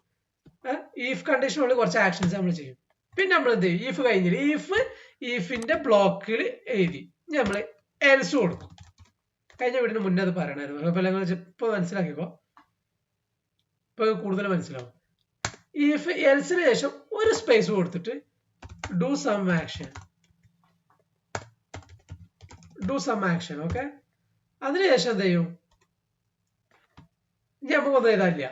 ഈഫ് കണ്ടീഷനുള്ളിൽ കുറച്ച് ആക്ഷൻസ് നമ്മൾ ചെയ്യും. പിന്നെ നമ്മൾ എന്ത് ചെയ്യും, ഈഫ് കഴിഞ്ഞിട്ട് ഈഫിന്റെ ബ്ലോക്കിൽ എഴുതി നമ്മൾ എൽസ് കൊടുക്കും. കഴിഞ്ഞ വീടിന് മുന്നേ അത് പറയണമായിരുന്നു. അപ്പൊ നിങ്ങൾ ഇപ്പൊ മനസ്സിലാക്കിക്കോ, ഇപ്പൊ കൂടുതൽ മനസ്സിലാവും. ഈഫ് എൽസിന് ശേഷം ഒരു സ്പേസ് കൊടുത്തിട്ട് do some action, do some action. Okay, അതിനുശേഷം എന്ത് ചെയ്യും? ഇനി നമുക്കൊന്നും എഴുതാനില്ല.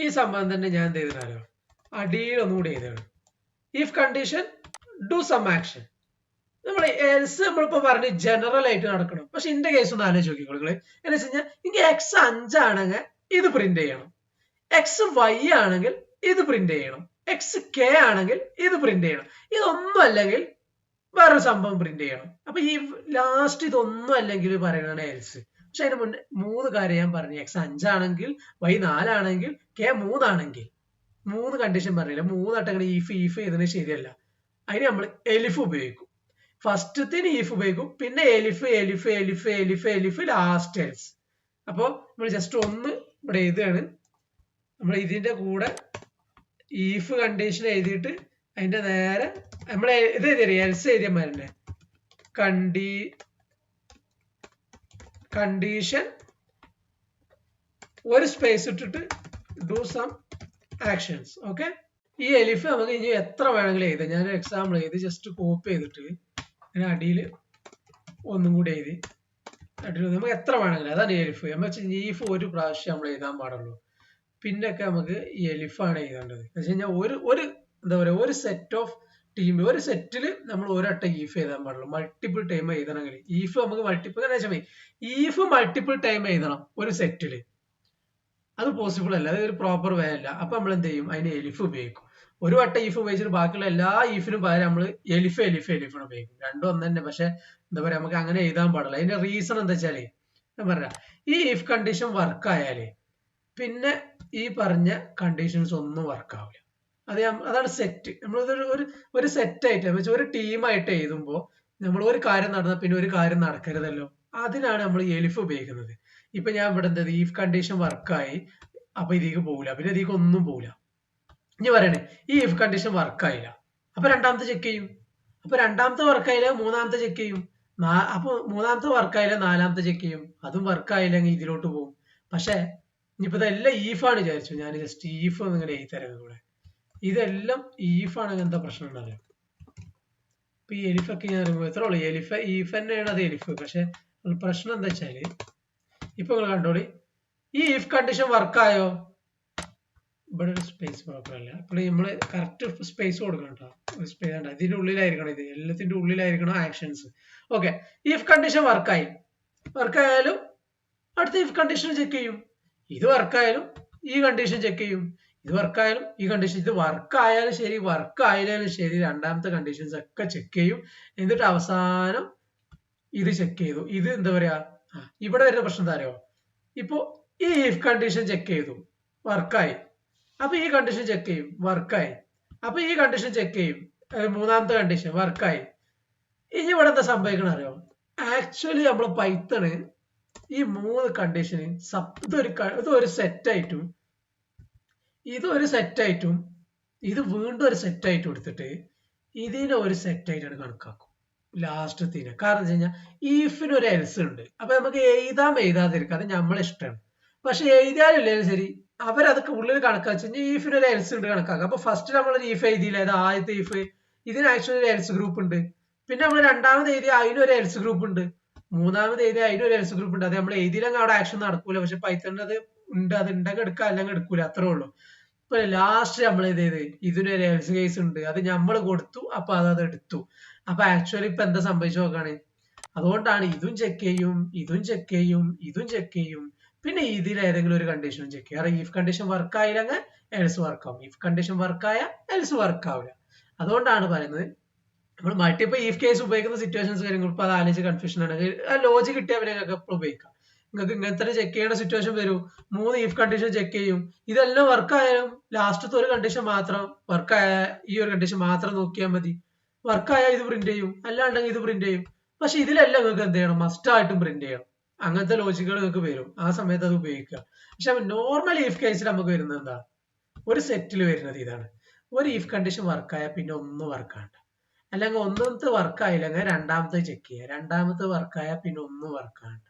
ഈ സംഭവം തന്നെ ഞാൻ എന്ത് ചെയ്താലോ അടിയിൽ ഒന്നുകൂടി എഴുതാണ്. If condition do some action. നമ്മൾ എൽസ് നമ്മളിപ്പോ പറഞ്ഞ് ജനറൽ ആയിട്ട് നടക്കണം. പക്ഷെ ഇന്റെ കേസ് ഒന്ന് ആലോചിച്ച് നോക്കിക്കോളൂ നിങ്ങള്. എന്ന് വെച്ച് കഴിഞ്ഞാൽ എനിക്ക് എക്സ് 5 ആണെങ്കിൽ ഇത് പ്രിന്റ് ചെയ്യണം, എക്സ് വൈ ആണെങ്കിൽ ഇത് പ്രിന്റ് ചെയ്യണം, എക്സ് കെ ആണെങ്കിൽ ഇത് പ്രിന്റ് ചെയ്യണം. ഇതൊന്നും അല്ലെങ്കിൽ വേറൊരു സംഭവം പ്രിന്റ് ചെയ്യണം. അപ്പൊ ഈ ലാസ്റ്റ് ഇതൊന്നും അല്ലെങ്കിൽ പറയുന്നതാണ് എൽസ്. പക്ഷെ അതിന് മുന്നേ 3 കാര്യം ഞാൻ പറഞ്ഞു. എക്സ് 5 ആണെങ്കിൽ, വൈ 4 ആണെങ്കിൽ, കെ 3 ആണെങ്കിൽ. 3 കണ്ടീഷൻ പറഞ്ഞില്ല. 3 വട്ടം ഈഫ് ചെയ്തതിന് ശരിയല്ല. അതിന് നമ്മൾ എലിഫ് ഉപയോഗിക്കും. ഫസ്റ്റത്തിന് ഈഫ് ഉപയോഗിക്കും, പിന്നെ എലിഫ് ലാസ്റ്റ് എൽസ്. അപ്പൊ നമ്മൾ ജസ്റ്റ് ഒന്ന് ഇവിടെ എഴുതുകയാണ്. നമ്മൾ ഇതിന്റെ കൂടെ ഈഫ് കണ്ടീഷൻ എഴുതിയിട്ട് അതിന്റെ നേരെ നമ്മൾ ഇത് എഴുതിയ എൽസ് എഴുതിയമാരല്ലേ കണ്ടീഷൻ ഒരു സ്പേസ് ഇട്ടിട്ട് ഡു സം ആക്ഷൻസ്. ഓക്കെ, ഈ എലിഫ് നമുക്ക് ഇനി എത്ര വേണമെങ്കിലും എഴുതാം. ഞാൻ എക്സാമ്പിൾ എഴുതി ജസ്റ്റ് കോപ്പി ചെയ്തിട്ട് അതിന് അടിയിൽ ഒന്നും കൂടി എഴുതി അടിയിൽ നമുക്ക് എത്ര വേണമെങ്കിലും. അതാണ് എലിഫ്. നമ്മൾ ഈഫ് ഒരു പ്രാവശ്യം നമ്മൾ എഴുതാൻ പാടുള്ളൂ. പിന്നൊക്കെ നമുക്ക് ഈ എലിഫാണ് എഴുതേണ്ടത്. എന്ന് വെച്ച് കഴിഞ്ഞാൽ ഒരു എന്താ പറയുക, ഒരു സെറ്റ് ഓഫ് ടീം, ഒരു സെറ്റിൽ നമ്മൾ ഒരട്ട ഈഫ് എഴുതാൻ പാടുള്ളൂ. മൾട്ടിപ്പിൾ ടൈം എഴുതണമെങ്കിൽ ഈഫ് നമുക്ക് ഈഫ് മൾട്ടിപ്പിൾ ടൈം എഴുതണം ഒരു സെറ്റില്. അത് പോസിബിൾ അല്ല, അതൊരു പ്രോപ്പർ വേ അല്ല. അപ്പൊ നമ്മൾ എന്ത് ചെയ്യും? അതിന് എലിഫ് ഉപയോഗിക്കും. ഒരു വട്ടം ഈഫ് ഉപയോഗിച്ചിട്ട് ബാക്കിയുള്ള എല്ലാ ഈഫിനും പകരം നമ്മൾ എലിഫിന് ഉപയോഗിക്കും. രണ്ടും ഒന്ന് തന്നെ. പക്ഷെ എന്താ പറയാ, നമുക്ക് അങ്ങനെ എഴുതാൻ പാടില്ല. അതിന്റെ റീസൺ എന്താ വെച്ചാല് ഞാൻ പറഞ്ഞ ഈ ഇഫ് കണ്ടീഷൻ വർക്ക് ആയാലേ പിന്നെ ഈ പറഞ്ഞ കണ്ടീഷൻസ് ഒന്നും വർക്ക് ആവില്ല. അതാണ് സെറ്റ്. നമ്മൾ ഒരു സെറ്റ് ആയിട്ട് ഒരു ടീമായിട്ട് എഴുതുമ്പോൾ നമ്മൾ ഒരു കാര്യം നടന്നാൽ പിന്നെ ഒരു കാര്യം നടക്കരുതല്ലോ. അതിനാണ് നമ്മൾ എലിഫ് ഉപയോഗിക്കുന്നത്. ഇപ്പൊ ഞാൻ ഇവിടെ എന്താ ഈഫ് കണ്ടീഷൻ വർക്കായി, അപ്പൊ ഇതിലേക്ക് പോകില്ല, പിന്നെ ഇതിലേക്ക് ഒന്നും പോകില്ല. ഇനി പറയണേ ഈ ഇഫ് കണ്ടീഷൻ വർക്കായില്ല, അപ്പൊ രണ്ടാമത്തെ ചെക്ക് ചെയ്യും. അപ്പൊ രണ്ടാമത്തെ വർക്കായില്ല മൂന്നാമത്തെ ചെക്ക് ചെയ്യും. അപ്പൊ മൂന്നാമത്തെ വർക്കായില്ല നാലാമത്തെ ചെക്ക് ചെയ്യും. അതും വർക്കായില്ലെങ്കിൽ ഇതിലോട്ട് പോകും. പക്ഷെ ഇനിയിപ്പോ ഇതെല്ലാം ഈഫാണ് വിചാരിച്ചു. ഞാൻ ജസ്റ്റ് ഈഫ് നിങ്ങളുടെ എഴുതി തരാം കൂടെ. ഇതെല്ലാം ഈഫാണെങ്കിൽ എന്താ പ്രശ്നം ഉണ്ടാകുക? ഇപ്പൊ ഈ എലിഫൊക്കെ ഞാൻ എത്ര ഉള്ളു ഈഫ് തന്നെയാണ് അത് എലിഫ്. പക്ഷെ പ്രശ്നം എന്താ വെച്ചാല് ഇപ്പൊ നിങ്ങൾ കണ്ടോളി, ഈ ഇഫ് കണ്ടീഷൻ വർക്കായോ? ഇവിടെ ഒരു സ്പേസ് പ്രോപ്പർ അല്ല. അപ്പോൾ നമ്മള് കറക്റ്റ് സ്പേസ് കൊടുക്കണം കേട്ടോ. സ്പേസ് ഉണ്ട്, ഇതിന്റെ ഉള്ളിലായിരിക്കണം, ഇത് എല്ലാത്തിന്റെ ഉള്ളിലായിരിക്കണം ആക്ഷൻസ്. ഓക്കെ, ഇഫ് കണ്ടീഷൻ വർക്കായാലും അടുത്ത ഇഫ് കണ്ടീഷൻ ചെക്ക് ചെയ്യും. ഇത് വർക്കായാലും ഈ കണ്ടീഷൻ ചെക്ക് ചെയ്യും. ഇത് വർക്കായാലും ഈ കണ്ടീഷൻ, ഇത് വർക്കായാലും ശരി വർക്കായാലും ശരി രണ്ടാമത്തെ കണ്ടീഷൻസ് ഒക്കെ ചെക്ക് ചെയ്യും. എന്നിട്ട് അവസാനം ഇത് ചെക്ക് ചെയ്തു. ഇത് എന്താ പറയാ, ഇവിടെ വരുന്ന പ്രശ്നം എന്താ അറിയോ? ഇപ്പോ ഈ ഇഫ് കണ്ടീഷൻ ചെക്ക് ചെയ്തു, വർക്കായി. അപ്പൊ ഈ കണ്ടീഷൻ ചെക്ക് ചെയ്യും, വർക്കായി. അപ്പൊ ഈ കണ്ടീഷൻ ചെക്ക് ചെയ്യും, മൂന്നാമത്തെ കണ്ടീഷൻ വർക്കായി. ഇനി ഇവിടെ എന്താ സംഭവിക്കണം അറിയോ? ആക്ച്വലി നമ്മൾ പൈത്തണ് ഈ 3 കണ്ടീഷന് ഇതൊരു സെറ്റായിട്ടും ഇതൊരു സെറ്റായിട്ടും ഇത് വീണ്ടും ഒരു സെറ്റായിട്ട് എടുത്തിട്ട് ഇതിനെ ഒരു സെറ്റായിട്ടാണ് കണക്കാക്കും ലാസ്റ്റത്തിന്. കാരണം വെച്ച് കഴിഞ്ഞാൽ ഈഫിന് ഒരു എൽസ് ഉണ്ട്. അപ്പൊ നമുക്ക് എഴുതാതിരിക്കാം, അത് നമ്മളെ ഇഷ്ടമാണ്. പക്ഷെ എഴുതിയാലില്ലേലും ശരി അവരതൊക്കെ ഉള്ളിൽ കണക്കാച്ചു കഴിഞ്ഞാൽ ഈഫിന് ഒരു എൽസ് ഉണ്ട് കണക്കാക്കാം. അപ്പൊ ഫസ്റ്റ് നമ്മളൊരു ഈഫ് എഴുതിയില്ല, അത് ആദ്യത്തെ ഈഫ്, ഇതിന് ആക്ച്വലി ഒരു എൽസ് ഗ്രൂപ്പ് ഉണ്ട്. പിന്നെ നമ്മൾ രണ്ടാമത് എഴുതിയ അതിനൊരു എൽസ് ഗ്രൂപ്പ് ഉണ്ട്, മൂന്നാമത് എഴുതിയ അതിനൊരു എൽസ് ഗ്രൂപ്പ് ഉണ്ട്. അത് നമ്മൾ എഴുതിയില്ലെങ്കിൽ അവിടെ ആക്ഷൻ നടക്കൂല. പക്ഷെ പൈത്തണിന് അത് ഉണ്ട്, അത് ഉണ്ടെങ്കിൽ എടുക്കുക അല്ലെങ്കിൽ എടുക്കൂല, അത്രേ ഉള്ളൂ. ഇപ്പൊ ലാസ്റ്റ് നമ്മൾ ഇത് ഇതിനൊരു എൽസ് കേസ് ഉണ്ട്, അത് നമ്മൾ കൊടുത്തു, അപ്പൊ അത് എടുത്തു. അപ്പൊ ആക്ച്വലി ഇപ്പൊ എന്താ സംഭവിച്ചു നോക്കാണ്. അതുകൊണ്ടാണ് ഇതും ചെക്ക് ചെയ്യും, ഇതും ചെക്ക് ചെയ്യും, ഇതും ചെക്ക് ചെയ്യും, പിന്നെ ഇതിൽ ഏതെങ്കിലും ഒരു കണ്ടീഷൻ ചെക്ക് ചെയ്യും. കാരണം ഇഫ് കണ്ടീഷൻ വർക്ക് ആയില്ലെങ്കിൽ എൽസ് വർക്ക് ആവും, ഇഫ് കണ്ടീഷൻ വർക്കായ എൽസ് വർക്ക് ആവില്ല. അതുകൊണ്ടാണ് പറയുന്നത് നമ്മൾ മൾട്ടിപ്പിൾ ഈഫ് കേസ് ഉപയോഗിക്കുന്ന സിറ്റുവേഷൻസ് കാര്യങ്ങൾ ഇപ്പൊ അത് ആലോചിച്ച് കൺഫ്യൂഷൻ ആണെങ്കിൽ ആ ലോജിക് കിട്ടിയ അവരൊക്കെ ഉപയോഗിക്കാം. നിങ്ങൾക്ക് ഇങ്ങനത്തെ ചെക്ക് ചെയ്യേണ്ട സിറ്റുവേഷൻ വരും, 3 ഇഫ് കണ്ടീഷൻ ചെക്ക് ചെയ്യും, ഇതെല്ലാം വർക്കായാലും ലാസ്റ്റത്തെ ഒരു കണ്ടീഷൻ മാത്രം വർക്കായ ഈ ഒരു കണ്ടീഷൻ മാത്രം നോക്കിയാൽ മതി. വർക്കായ ഇത് പ്രിന്റ് ചെയ്യും, അല്ലാണ്ടെങ്കിൽ ഇത് പ്രിന്റ് ചെയ്യും. പക്ഷെ ഇതിലെല്ലാം നിങ്ങൾക്ക് എന്ത് ചെയ്യണം? മസ്റ്റ് ആയിട്ടും പ്രിന്റ് ചെയ്യണം. അങ്ങനത്തെ ലോജിക്കുകൾ നിങ്ങൾക്ക് വരും, ആ സമയത്ത് അത് ഉപയോഗിക്കുക. പക്ഷെ നോർമൽ ഇഫ് കേസിൽ നമുക്ക് വരുന്നത് എന്താ? ഒരു സെറ്റിൽ വരുന്നത് ഇതാണ്, ഒരു ഇഫ് കണ്ടീഷൻ വർക്കായ പിന്നെ ഒന്നും വർക്കാണ്ട, അല്ലെങ്കിൽ ഒന്നാമത്തെ വർക്കായില്ലെങ്കിൽ രണ്ടാമത്തെ ചെക്ക് ചെയ്യുക, രണ്ടാമത്തെ വർക്കായ പിന്നെ ഒന്നും വർക്കാണ്ട.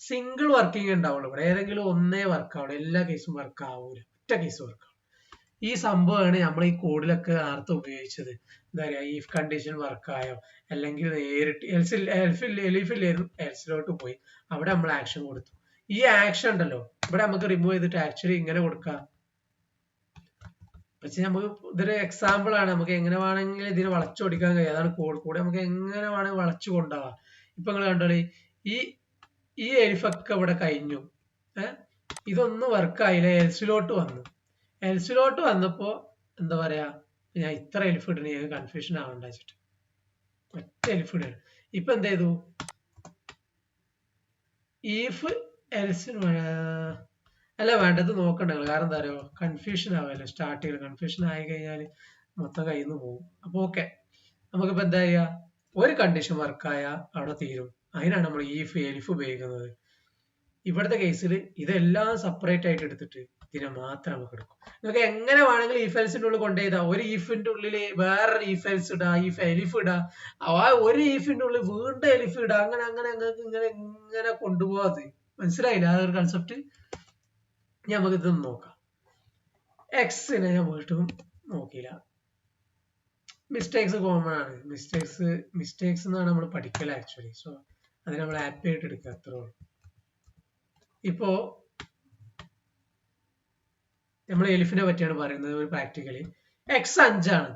സിംഗിൾ വർക്കിംഗ് ഉണ്ടാവുള്ളൂ ഇവിടെ, ഏതെങ്കിലും ഒന്നേ വർക്കാവുള്ളൂ, എല്ലാ കേസും വർക്ക് ആവൂല, ഒറ്റ കേസ് വർക്കാവും. ഈ സംഭവമാണ് നമ്മൾ ഈ കോഡിലൊക്കെ നേരത്തെ ഉപയോഗിച്ചത്. എന്താ പറയാ, ഇഫ് കണ്ടീഷൻ വർക്കായോ അല്ലെങ്കിൽ നേരിട്ട് എലിഫില്ലായിരുന്നു എൽസിലോട്ട് പോയി അവിടെ നമ്മൾ ആക്ഷൻ കൊടുത്തു. ഈ ആക്ഷൻ ഉണ്ടല്ലോ ഇവിടെ നമുക്ക് റിമൂവ് ചെയ്തിട്ട് ആക്ച്വലി ഇങ്ങനെ കൊടുക്കാം. പക്ഷെ നമുക്ക് ഇതൊരു എക്സാമ്പിൾ ആണ്, നമുക്ക് എങ്ങനെ വേണമെങ്കിൽ ഇതിനെ വളച്ചൊടിക്കാൻ കഴിയും. അതാണ് കോഡ് നമുക്ക് എങ്ങനെ വേണമെങ്കിൽ വളച്ചു കൊണ്ടുപോവാം. ഇപ്പൊ നിങ്ങൾ കണ്ടോളി, ഈ ഈ എലിഫൊക്കെ ഇവിടെ കഴിഞ്ഞു. ഇതൊന്നും വർക്കായില്ല, എൽസിലോട്ട് വന്നു. എൽസിലോട്ട് വന്നപ്പോ എന്താ പറയാ, ഞാൻ ഇത്ര എലിഫ് ഇടണ കൺഫ്യൂഷൻ ആവണ്ട വെച്ചിട്ട് ഒറ്റ എലിഫ് ഇടാണ്. ഇപ്പൊ എന്ത് ചെയ്തു, ഈഫ് എൽസിന് അല്ല വേണ്ടത് നോക്കണ്ട, കാരണം എന്താ പറയുക കൺഫ്യൂഷൻ ആവല്ലോ. സ്റ്റാർട്ടിങ് കൺഫ്യൂഷൻ ആയി കഴിഞ്ഞാൽ മൊത്തം കയ്യിൽ നിന്ന് പോകും. അപ്പൊ ഓക്കെ, നമുക്കിപ്പോ എന്താ ചെയ്യാ, ഒരു കണ്ടീഷൻ വർക്കായ അവിടെ തീരും. അതിനാണ് നമ്മൾ ഈഫ് എലിഫ് ഉപയോഗിക്കുന്നത്. ഇവിടുത്തെ കേസിൽ ഇതെല്ലാം സെപ്പറേറ്റ് ആയിട്ട് എടുത്തിട്ട് ഇതിനെ മാത്രം നമുക്ക് എടുക്കും. നിങ്ങൾക്ക് എങ്ങനെ വേണമെങ്കിലും ഈഫ് എൽസിന്റെ ഉള്ളിൽ കൊണ്ടുപോയതാ, ഒരു ഈഫിന്റെ ഉള്ളിൽ വേറൊരു ഈഫ് എൽസ് ഇടാ, ഈഫ് എലിഫ് ഇടാ, ആ ഒരു ഈഫിന്റെ ഉള്ളിൽ വീണ്ടും എലിഫ് ഇടാ, അങ്ങനെ അങ്ങനെ നിങ്ങൾക്ക് ഇങ്ങനെ ഇങ്ങനെ കൊണ്ടുപോകാതെ. മനസ്സിലായില്ല ആ ഒരു കൺസെപ്റ്റ്? നമുക്ക് ഇതൊന്നും നോക്കാം. എക്സിനെ ഞാൻ വീണ്ടും നോക്കിയില്ല. മിസ്റ്റേക്സ് കോമൺ ആണ്. മിസ്റ്റേക്സ് എന്നാണ് നമ്മൾ പഠിക്കൽ ആക്ച്വലി. സോ അതിനെ നമ്മൾ ഹാപ്പി ആയിട്ട് എടുക്കുക, അത്രേ ഉള്ളൂ. ഇപ്പോ നമ്മൾ എലിഫിനെ പറ്റിയാണ് പറയുന്നത് ഒരു പ്രാക്ടിക്കലി. എക്സ് 5 ആണ്.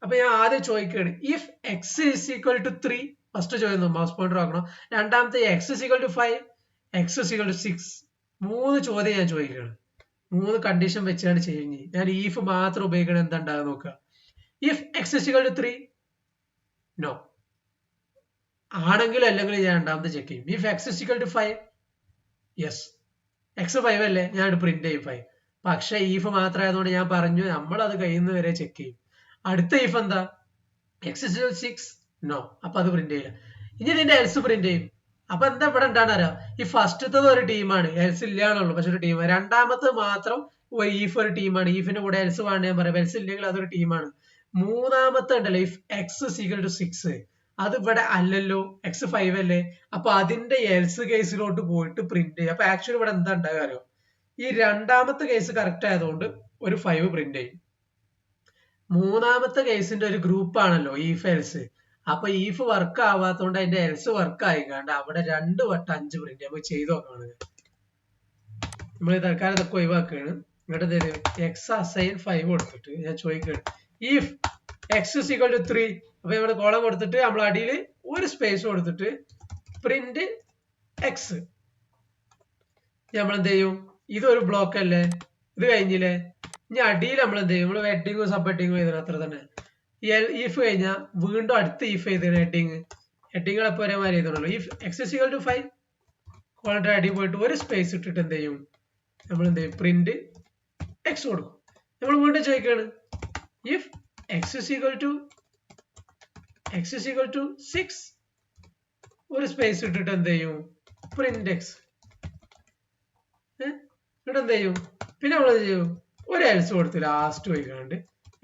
അപ്പൊ ഞാൻ ആദ്യം ചോദിക്കുകയാണ്, if X is equal to 3, first ചോദിക്കുന്നു മൗസ് പോയിന്റർ ആക്കണം. രണ്ടാമത്തെ X is equal to 5, X is equal to 6. 3 ചോദ്യം ഞാൻ ചോദിക്കുകയാണ്. 3 കണ്ടീഷൻ വെച്ചാണ് ചെയ്യുന്നത്. ഞാൻ ഈഫ് മാത്രം ഉപയോഗിക്കണം, എന്താ ഉണ്ടാകുക നോക്കുക. If X is equal to 3, no ആണെങ്കിലും അല്ലെങ്കിൽ ഞാൻ രണ്ടാമത്തെ ചെക്ക് ചെയ്യും. If X is equal to 5, yes. X 5 അല്ലേ, ഞാൻ പ്രിന്റ് ചെയ്യും 5. പക്ഷെ ഈഫ് മാത്രമായതുകൊണ്ട് ഞാൻ പറഞ്ഞു നമ്മൾ അത് കഴിയുന്നവരെ ചെക്ക് ചെയ്യും. അടുത്ത ഈഫ് എന്താ, എക്സ് 6, നോ, അപ്പൊ അത് പ്രിന്റ് ചെയ്യില്ല. ഇനി ഇതിന്റെ എൽസ് പ്രിന്റ് ചെയ്യും. അപ്പൊ എന്താ ഇവിടെ ഉണ്ടാകാനോ, ഈ ഫസ്റ്റത്തത് ഒരു ടീമാണ്, എൽസ് ഇല്ലാന്നുള്ളൂ പക്ഷെ ഒരു ടീം. രണ്ടാമത്തെ മാത്രം ഈഫ് ഒരു ടീമാണ്, ഈഫിന്റെ കൂടെ എൽസ് വേണ്ട ഞാൻ പറയാം, എൽസ് ഇല്ലെങ്കിൽ അതൊരു ടീമാണ്. മൂന്നാമത്തെ ഉണ്ടല്ലോ ഇഫ് എക്സ് ഈക്വൽ ടു 6, അത് ഇവിടെ അല്ലല്ലോ, എക്സ് 5 അല്ലേ, അപ്പൊ അതിന്റെ എൽസ് കേസിലോട്ട് പോയിട്ട് പ്രിന്റ് ചെയ്യും. അപ്പൊ ആക്ച്വലി ഇവിടെ എന്താ ഉണ്ടാകാനോ, ഈ രണ്ടാമത്തെ കേസ് കറക്റ്റ് ആയതുകൊണ്ട് ഒരു 5 പ്രിന്റ് ചെയ്യും. മൂന്നാമത്തെ കേസിന്റെ ഒരു ഗ്രൂപ്പ് ആണല്ലോ ഈഫ് എൽസ്, അപ്പൊ ഈഫ് വർക്ക് ആവാത്തോണ്ട് അതിന്റെ എൽസ് വർക്ക് ആയിക്കാണ്ട് അവിടെ 2 വട്ടം 5 പ്രിന്റ് നമുക്ക് ചെയ്ത് നോക്കാണ്. നമ്മൾ തൽക്കാലം ഇതൊക്കെ ഒഴിവാക്കുകയാണ്. ഇങ്ങോട്ട് എക്സ് അസൈൻ 5 കൊടുത്തിട്ട് ഞാൻ ചോദിക്കുകയാണ്, if X is equal to 3, അപ്പൊ ഇവിടെ കോളം കൊടുത്തിട്ട് നമ്മൾ അടിയിൽ ഒരു സ്പേസ് കൊടുത്തിട്ട് പ്രിന്റ് എക്സ്. നമ്മൾ എന്ത് ചെയ്യും, ഇതൊരു ബ്ലോക്ക് അല്ലേ, ഇത് കഴിഞ്ഞില്ലേ. ഇനി അടിയിൽ നമ്മൾ എന്ത് ചെയ്യും, നമ്മൾ ഹെഡിങ്ങും സബ് ഹെഡിങ്ങും ചെയ്തത് അത്ര തന്നെ. ഈഫ് കഴിഞ്ഞാൽ വീണ്ടും അടുത്ത ഈഫ് ചെയ്തത് ഹെഡിങ്ങുകളൊക്കെ ഒരേമാതിരി ചെയ്തോളൂ. If X is equal to 5, കോളന്റെ അടി പോയിട്ട് ഒരു സ്പേസ് ഇട്ടിട്ട് എന്ത് ചെയ്യും, നമ്മൾ എന്ത് ചെയ്യും, പ്രിന്റ് എക്സ് കൊടുക്കും. നമ്മൾ വീണ്ടും ചോദിക്കുകയാണ്, if X is equal to 6, ഒരു സ്പേസ് ഇട്ടിട്ട് എന്ത് ചെയ്യും, പ്രിന്റ് എക്സ്. ഇവിടെ എന്ത് ചെയ്യും, പിന്നെ നമ്മൾ എന്ത് ചെയ്യും, ഒരു എൽസ് കൊടുത്തു, ലാസ്റ്റ് പോയിക്കാണ്ട്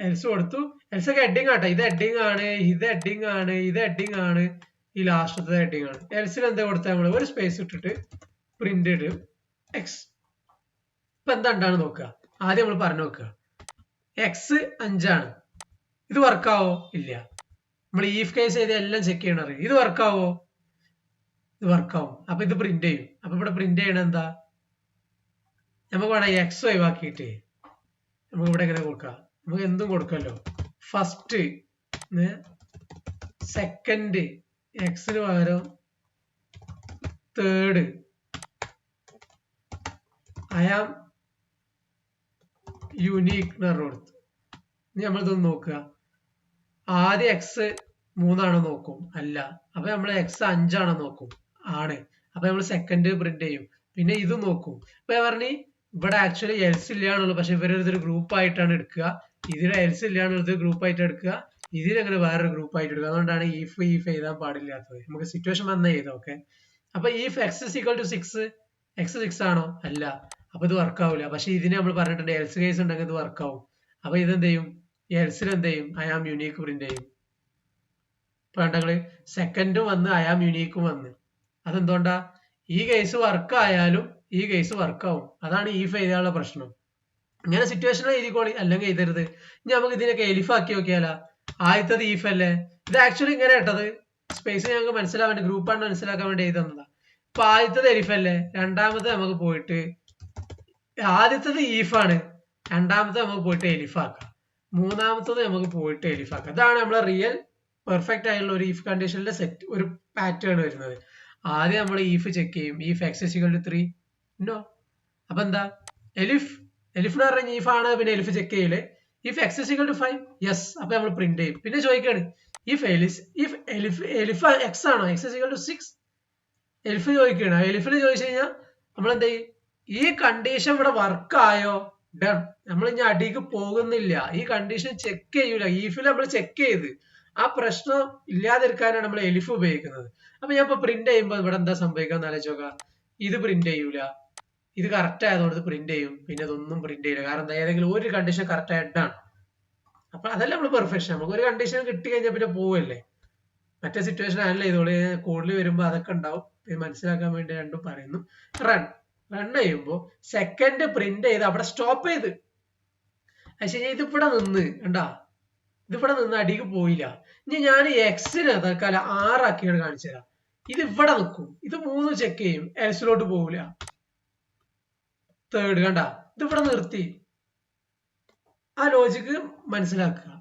എൽസ് കൊടുത്തു. എൽസ് ഒക്കെ ഹെഡിങ് ആട്ടെ, ഇത് ഹെഡിങ് ആണ്, ഇത് ഹെഡിങ് ആണ്, ഇത് ഹെഡിങ് ആണ്, ഈ ലാസ്റ്റത്തെ ഹെഡിങ് ആണ്. എൽസിൽ എന്താ കൊടുത്താൽ നമ്മൾ ഒരു സ്പേസ് ഇട്ടിട്ട് പ്രിന്റഡ് എക്സ്. ഇപ്പൊ എന്താ ഉണ്ടാണ് നോക്കുക, ആദ്യം നമ്മൾ പറഞ്ഞു നോക്കുക. എക്സ് 5 ആണ്, ഇത് വർക്കാവോ, ഇല്ല. നമ്മൾ ഈഫ് കേസ് ചെയ്ത് എല്ലാം ചെക്ക് ചെയ്യണം, അറിയാം ഇത് വർക്കാവോ, ഇത് വർക്കാവും. അപ്പൊ ഇത് പ്രിന്റ് ചെയ്യും. അപ്പൊ ഇവിടെ പ്രിന്റ് ചെയ്യണ എന്താ, നമുക്ക് വേണം എക്സ് ഒഴിവാക്കിയിട്ട് നമുക്ക് ഇവിടെ എങ്ങനെ കൊടുക്കാം, നമുക്ക് എന്തും കൊടുക്കല്ലോ. ഫസ്റ്റ് സെക്കൻഡ് എക്സിന് പകരം തേർഡ് ഐ ആം യുണീക് കൊടുത്തു. ഇനി നമ്മളിതൊന്ന് നോക്കുക. ആദ്യം എക്സ് 3 ആണോ നോക്കും, അല്ല. അപ്പൊ നമ്മൾ എക്സ് 5 ആണോ നോക്കും, ആണ്. അപ്പൊ നമ്മൾ സെക്കൻഡ് പ്രിന്റ് ചെയ്യും. പിന്നെ ഇത് നോക്കും. ഇപ്പൊ ഞാൻ പറഞ്ഞു ഇവിടെ ആക്ച്വലി എൽസ് ഇല്ലാന്നുള്ളൂ, പക്ഷെ ഇവരൊരു ഗ്രൂപ്പ് ആയിട്ടാണ് എടുക്കുക. ഇതിൽ എൽസ് ഇല്ലാന്നുള്ളത് ഗ്രൂപ്പ് ആയിട്ട് എടുക്കുക, ഇതിലങ്ങനെ വേറൊരു ഗ്രൂപ്പ് ആയിട്ട് എടുക്കുക. അതുകൊണ്ടാണ് ഈഫ് എഴുതാൻ പാടില്ലാത്തത്. നമുക്ക് സിറ്റുവേഷൻ വന്നാൽ ചെയ്താൽ ഓക്കെ. അപ്പൊ if x is equal to 6, x 6 ആണോ, അല്ല. അപ്പൊ ഇത് വർക്ക് ആവില്ല. പക്ഷെ ഇതിന് നമ്മൾ പറഞ്ഞിട്ടുണ്ട് എൽസ് കേസ് ഉണ്ടെങ്കിൽ ഇത് വർക്ക് ആവും. അപ്പൊ ഇതെന്ത് ചെയ്യും, എൽസിൽ എന്ത് ചെയ്യും, ഐ ആം യുണീക്ക് പ്രിന്റ് ചെയ്യും. ഇപ്പൊ കണ്ടങ്ങള് സെക്കൻഡും വന്ന് ഐ ആം യുണീക്കും വന്ന്. അതെന്തുകൊണ്ടാ, ഈ കേസ് വർക്ക് ആയാലും ഈ കേസ് വർക്ക് ആവും. അതാണ് ഈഫ് എഴുതാനുള്ള പ്രശ്നം. ഇങ്ങനെ സിറ്റുവേഷൻ എഴുതിക്കോളി, അല്ലെങ്കിൽ എഴുതരുത്. ഇനി നമുക്ക് ഇതിനൊക്കെ എലിഫാക്കി നോക്കിയാലോ. ആദ്യത്തത് ഈഫ് അല്ലേ, ഇത് ആക്ച്വലി ഇങ്ങനെ ഇട്ടത് സ്പേസ് ഞങ്ങൾക്ക് മനസ്സിലാവാൻ വേണ്ടി, ഗ്രൂപ്പാണ് മനസ്സിലാക്കാൻ വേണ്ടി എഴുതുന്നതാ. അപ്പൊ ആദ്യത്തത് എലിഫ് അല്ലേ, രണ്ടാമത്തെ നമുക്ക് പോയിട്ട് ആദ്യത്തത് ഈഫാണ്, രണ്ടാമത്തെ നമുക്ക് പോയിട്ട് എലിഫാക്കാം, മൂന്നാമത്തത് നമുക്ക് പോയിട്ട് എലിഫാക്കാം. അതാണ് നമ്മളെ റിയൽ പെർഫെക്റ്റ് ആയിട്ടുള്ള ഒരു ഈഫ് കണ്ടീഷനിലെ സെറ്റ് ഒരു പാറ്റേൺ വരുന്നത്. ആദ്യം നമ്മൾ ഈഫ് ചെക്ക് ചെയ്യും, if x equal to 3 no. അപ്പൊ എന്താ എലിഫ് എന്ന് പറഞ്ഞ ഈഫ് ആണ്, പിന്നെ എലിഫ് ചെക്ക് ചെയ്യല്. If x equal to 5 yes, അപ്പൊ നമ്മൾ പ്രിന്റ് ചെയ്യും. പിന്നെ ചോദിക്കാണ് ഇഫ് എലിഫ് എക്സ് ആണോ, എക്സ് ഇക്വൽ ടു 6 എലിഫ് ചോദിക്കുകയാണ്. എലിഫിന് ചോദിച്ചു കഴിഞ്ഞാൽ നമ്മൾ എന്ത് ചെയ്യും, ഈ കണ്ടീഷൻ ഇവിടെ വർക്ക് ആയോ, ഡൺ, നമ്മൾ ഇനി അടിക്ക് പോകുന്നില്ല, ഈ കണ്ടീഷൻ ചെക്ക് ചെയ്യൂല. ഈഫിൽ നമ്മൾ ചെക്ക് ചെയ്ത് ആ പ്രശ്നം ഇല്ലാതിരിക്കാനാണ് നമ്മൾ എലിഫ് ഉപയോഗിക്കുന്നത്. അപ്പൊ ഞാൻ ഇപ്പൊ പ്രിന്റ് ചെയ്യുമ്പോൾ ഇവിടെ എന്താ സംഭവിക്കാന്ന് ആലോചിച്ചോക്കാം. ഇത് പ്രിന്റ് ചെയ്യൂല, ഇത് കറക്റ്റ് ആയതുകൊണ്ട് ഇത് പ്രിന്റ് ചെയ്യും, പിന്നെ ഇതൊന്നും പ്രിന്റ് ചെയ്യില്ല. കാരണം എന്താ, ഏതെങ്കിലും ഒരു കണ്ടീഷൻ കറക്റ്റ് ആയിട്ടാണ്. അപ്പൊ അതല്ല നമ്മൾ പെർഫെക്ഷൻ. നമുക്ക് ഒരു കണ്ടീഷൻ കിട്ടി കഴിഞ്ഞാൽ പിന്നെ പോവല്ലേ. മറ്റേ സിറ്റുവേഷൻ ആണല്ലോ ഇതോള് കൂടുതൽ വരുമ്പോ അതൊക്കെ ഉണ്ടാവും. മനസ്സിലാക്കാൻ വേണ്ടി രണ്ടും പറയുന്നു. റൺ ചെയ്യുമ്പോൾ സെക്കൻഡ് പ്രിന്റ് ചെയ്ത് അവിടെ സ്റ്റോപ്പ് ചെയ്ത്, പക്ഷെ ഇതിവിടെ നിന്ന് കണ്ടാ, ഇതിവിടെ നിന്ന് അടിക്ക് പോയില്ല. ഇനി ഞാൻ എക്സിന് തൽക്കാലം 6 ആക്കിയാണ് കാണിച്ചു തരാം. ഇത് ഇവിടെ നിൽക്കും, ഇത് 3 ചെക്ക് ചെയ്യും, എൽസിലോട്ട് പോവില്ല. തേർഡ് കണ്ട, ഇതിവിടെ നിർത്തി. ആ ലോജിക്ക് മനസ്സിലാക്കുക.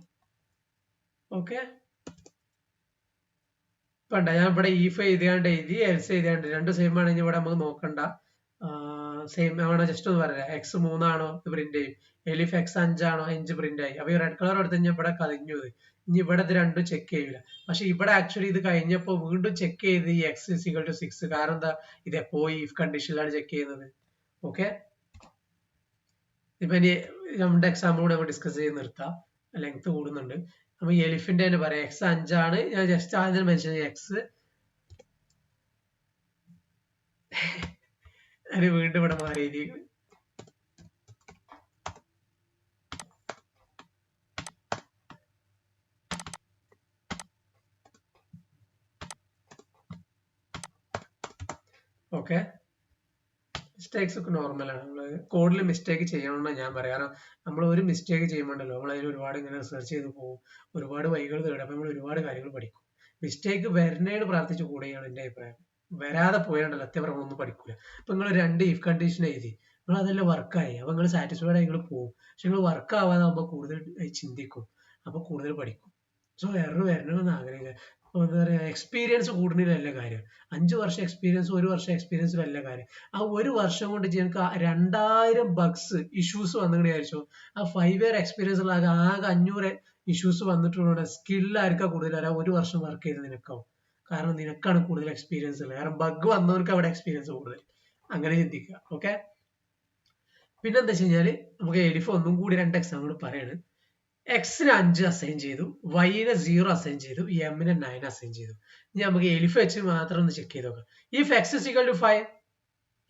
ഓക്കെ, വേണ്ട ഞാൻ ഇവിടെ ഈഫ് എഴുതിയാണ്ട് എഴുതി, എൽസ് എഴുതിയാണ്ട്, രണ്ട് സെയിം ആണെങ്കിൽ ഇവിടെ നമുക്ക് നോക്കണ്ട. സെയിം ആണോ ജസ്റ്റ് ഒന്ന് പറയാം. എക്സ് 3 ആണോ ഇത് പ്രിന്റ് ചെയ്യും, എലിഫ് എക്സ് 5 ആണോ 5 പ്രിന്റ് ആയി. അപ്പൊ ഈ റെഡ് കളർ എടുത്ത് കഴിഞ്ഞാൽ ഇവിടെ കഴിഞ്ഞു. ഇനി ഇവിടെ ഇത് രണ്ടും ചെക്ക് ചെയ്യൂല. പക്ഷെ ഇവിടെ ആക്ച്വലി ഇത് കഴിഞ്ഞപ്പോ വീണ്ടും ചെക്ക് ചെയ്ത് ഈ എക്സ് ഇക്വൽ ടു 6. കാരണം എന്താ, ഇത് എപ്പോ ഇഫ് കണ്ടീഷനിലാണ് ചെക്ക് ചെയ്യുന്നത്. ഓക്കെ, ഇപ്പൊ ഇനി നമ്മുടെ എക്സാമ്പിൾ കൂടെ നമ്മൾ ഡിസ്കസ് ചെയ്ത് നിർത്താം, ലെങ്ത് കൂടുന്നുണ്ട്. അപ്പൊ എലിഫിന്റെ തന്നെ പറയാം, എക്സ് 5 ആണ്. ഞാൻ ജസ്റ്റ് ആദ്യം മെൻഷൻ എക്സ്, അത് വീണ്ടും ഇവിടെ മാറിയിരിക്കുന്നു. ഓക്കെ, മിസ്റ്റേക്സ് ഒക്കെ നോർമലാണ്. നമ്മൾ കോഡിൽ മിസ്റ്റേക്ക് ചെയ്യണമെന്ന് ഞാൻ പറയാം. കാരണം നമ്മൾ ഒരു മിസ്റ്റേക്ക് ചെയ്യുമ്പോണ്ടല്ലോ നമ്മൾ അതിൽ ഒരുപാട് ഇങ്ങനെ റിസർച്ച് ചെയ്ത് പോകും, ഒരുപാട് വഴികൾ തേടും. അപ്പൊ നമ്മൾ ഒരുപാട് കാര്യങ്ങൾ പഠിക്കും. മിസ്റ്റേക്ക് വരുന്നതിന് പ്രാർത്ഥിച്ച് കൂടെയാണ് എന്റെ അഭിപ്രായം. വരാതെ പോയാണ്ടല്ലോ അത്യപ്രമം ഒന്നും പഠിക്കൂല. അപ്പൊ നിങ്ങൾ 2 ഇഫ് കണ്ടീഷൻ എഴുതി, നിങ്ങൾ അതെല്ലാം വർക്കായി, അപ്പൊ നിങ്ങൾ സാറ്റിസ്ഫൈഡ് ആയി നിങ്ങൾ പോകും. പക്ഷെ നിങ്ങൾ വർക്ക് ആവാതാകുമ്പോൾ കൂടുതൽ ചിന്തിക്കും, അപ്പൊ കൂടുതൽ പഠിക്കും. സോ എറർ വരണമെന്ന് ആഗ്രഹിക്കുക. എന്താ പറയാ, എക്സ്പീരിയൻസ് കൂടുന്നതിലല്ല കാര്യം. 5 വർഷം എക്സ്പീരിയൻസ് 1 വർഷം എക്സ്പീരിയൻസിലല്ല കാര്യം. ആ 1 വർഷം കൊണ്ട് ഞങ്ങൾക്ക് 2000 ബഗ്സ് ഇഷ്യൂസ് വന്നു വിചാരിച്ചു. ആ 5 ഇയർ എക്സ്പീരിയൻസ് ഉള്ള ആകെ 500 ഇഷ്യൂസ് വന്നിട്ടുള്ള സ്കില്ല് ആർക്കാ കൂടുതൽ അറിയാം, 1 വർഷം വർക്ക് ചെയ്ത് നിനക്കാവും. കാരണം നിനക്കാണ് കൂടുതൽ എക്സ്പീരിയൻസ് ഉള്ളത്. കാരണം ബഗ് വന്നവർക്ക് അവിടെ എക്സ്പീരിയൻസ് കൂടുതൽ. അങ്ങനെ ചിന്തിക്കുക. ഓക്കെ, പിന്നെന്താ വെച്ച് കഴിഞ്ഞാല് നമുക്ക് എലിഫ് ഒന്നും കൂടി 2 എക്സാമ്പിൾ പറയാണ്. എക്സിന് 5 അസൈൻ ചെയ്തു, വൈനെ 0 അസൈൻ ചെയ്തു, എമ്മിനെ 9 അസൈൻ ചെയ്തു. ഇനി നമുക്ക് എലിഫ് വെച്ച് മാത്രം ഒന്ന് ചെക്ക് ചെയ്ത് നോക്കാം. If X is equal to 5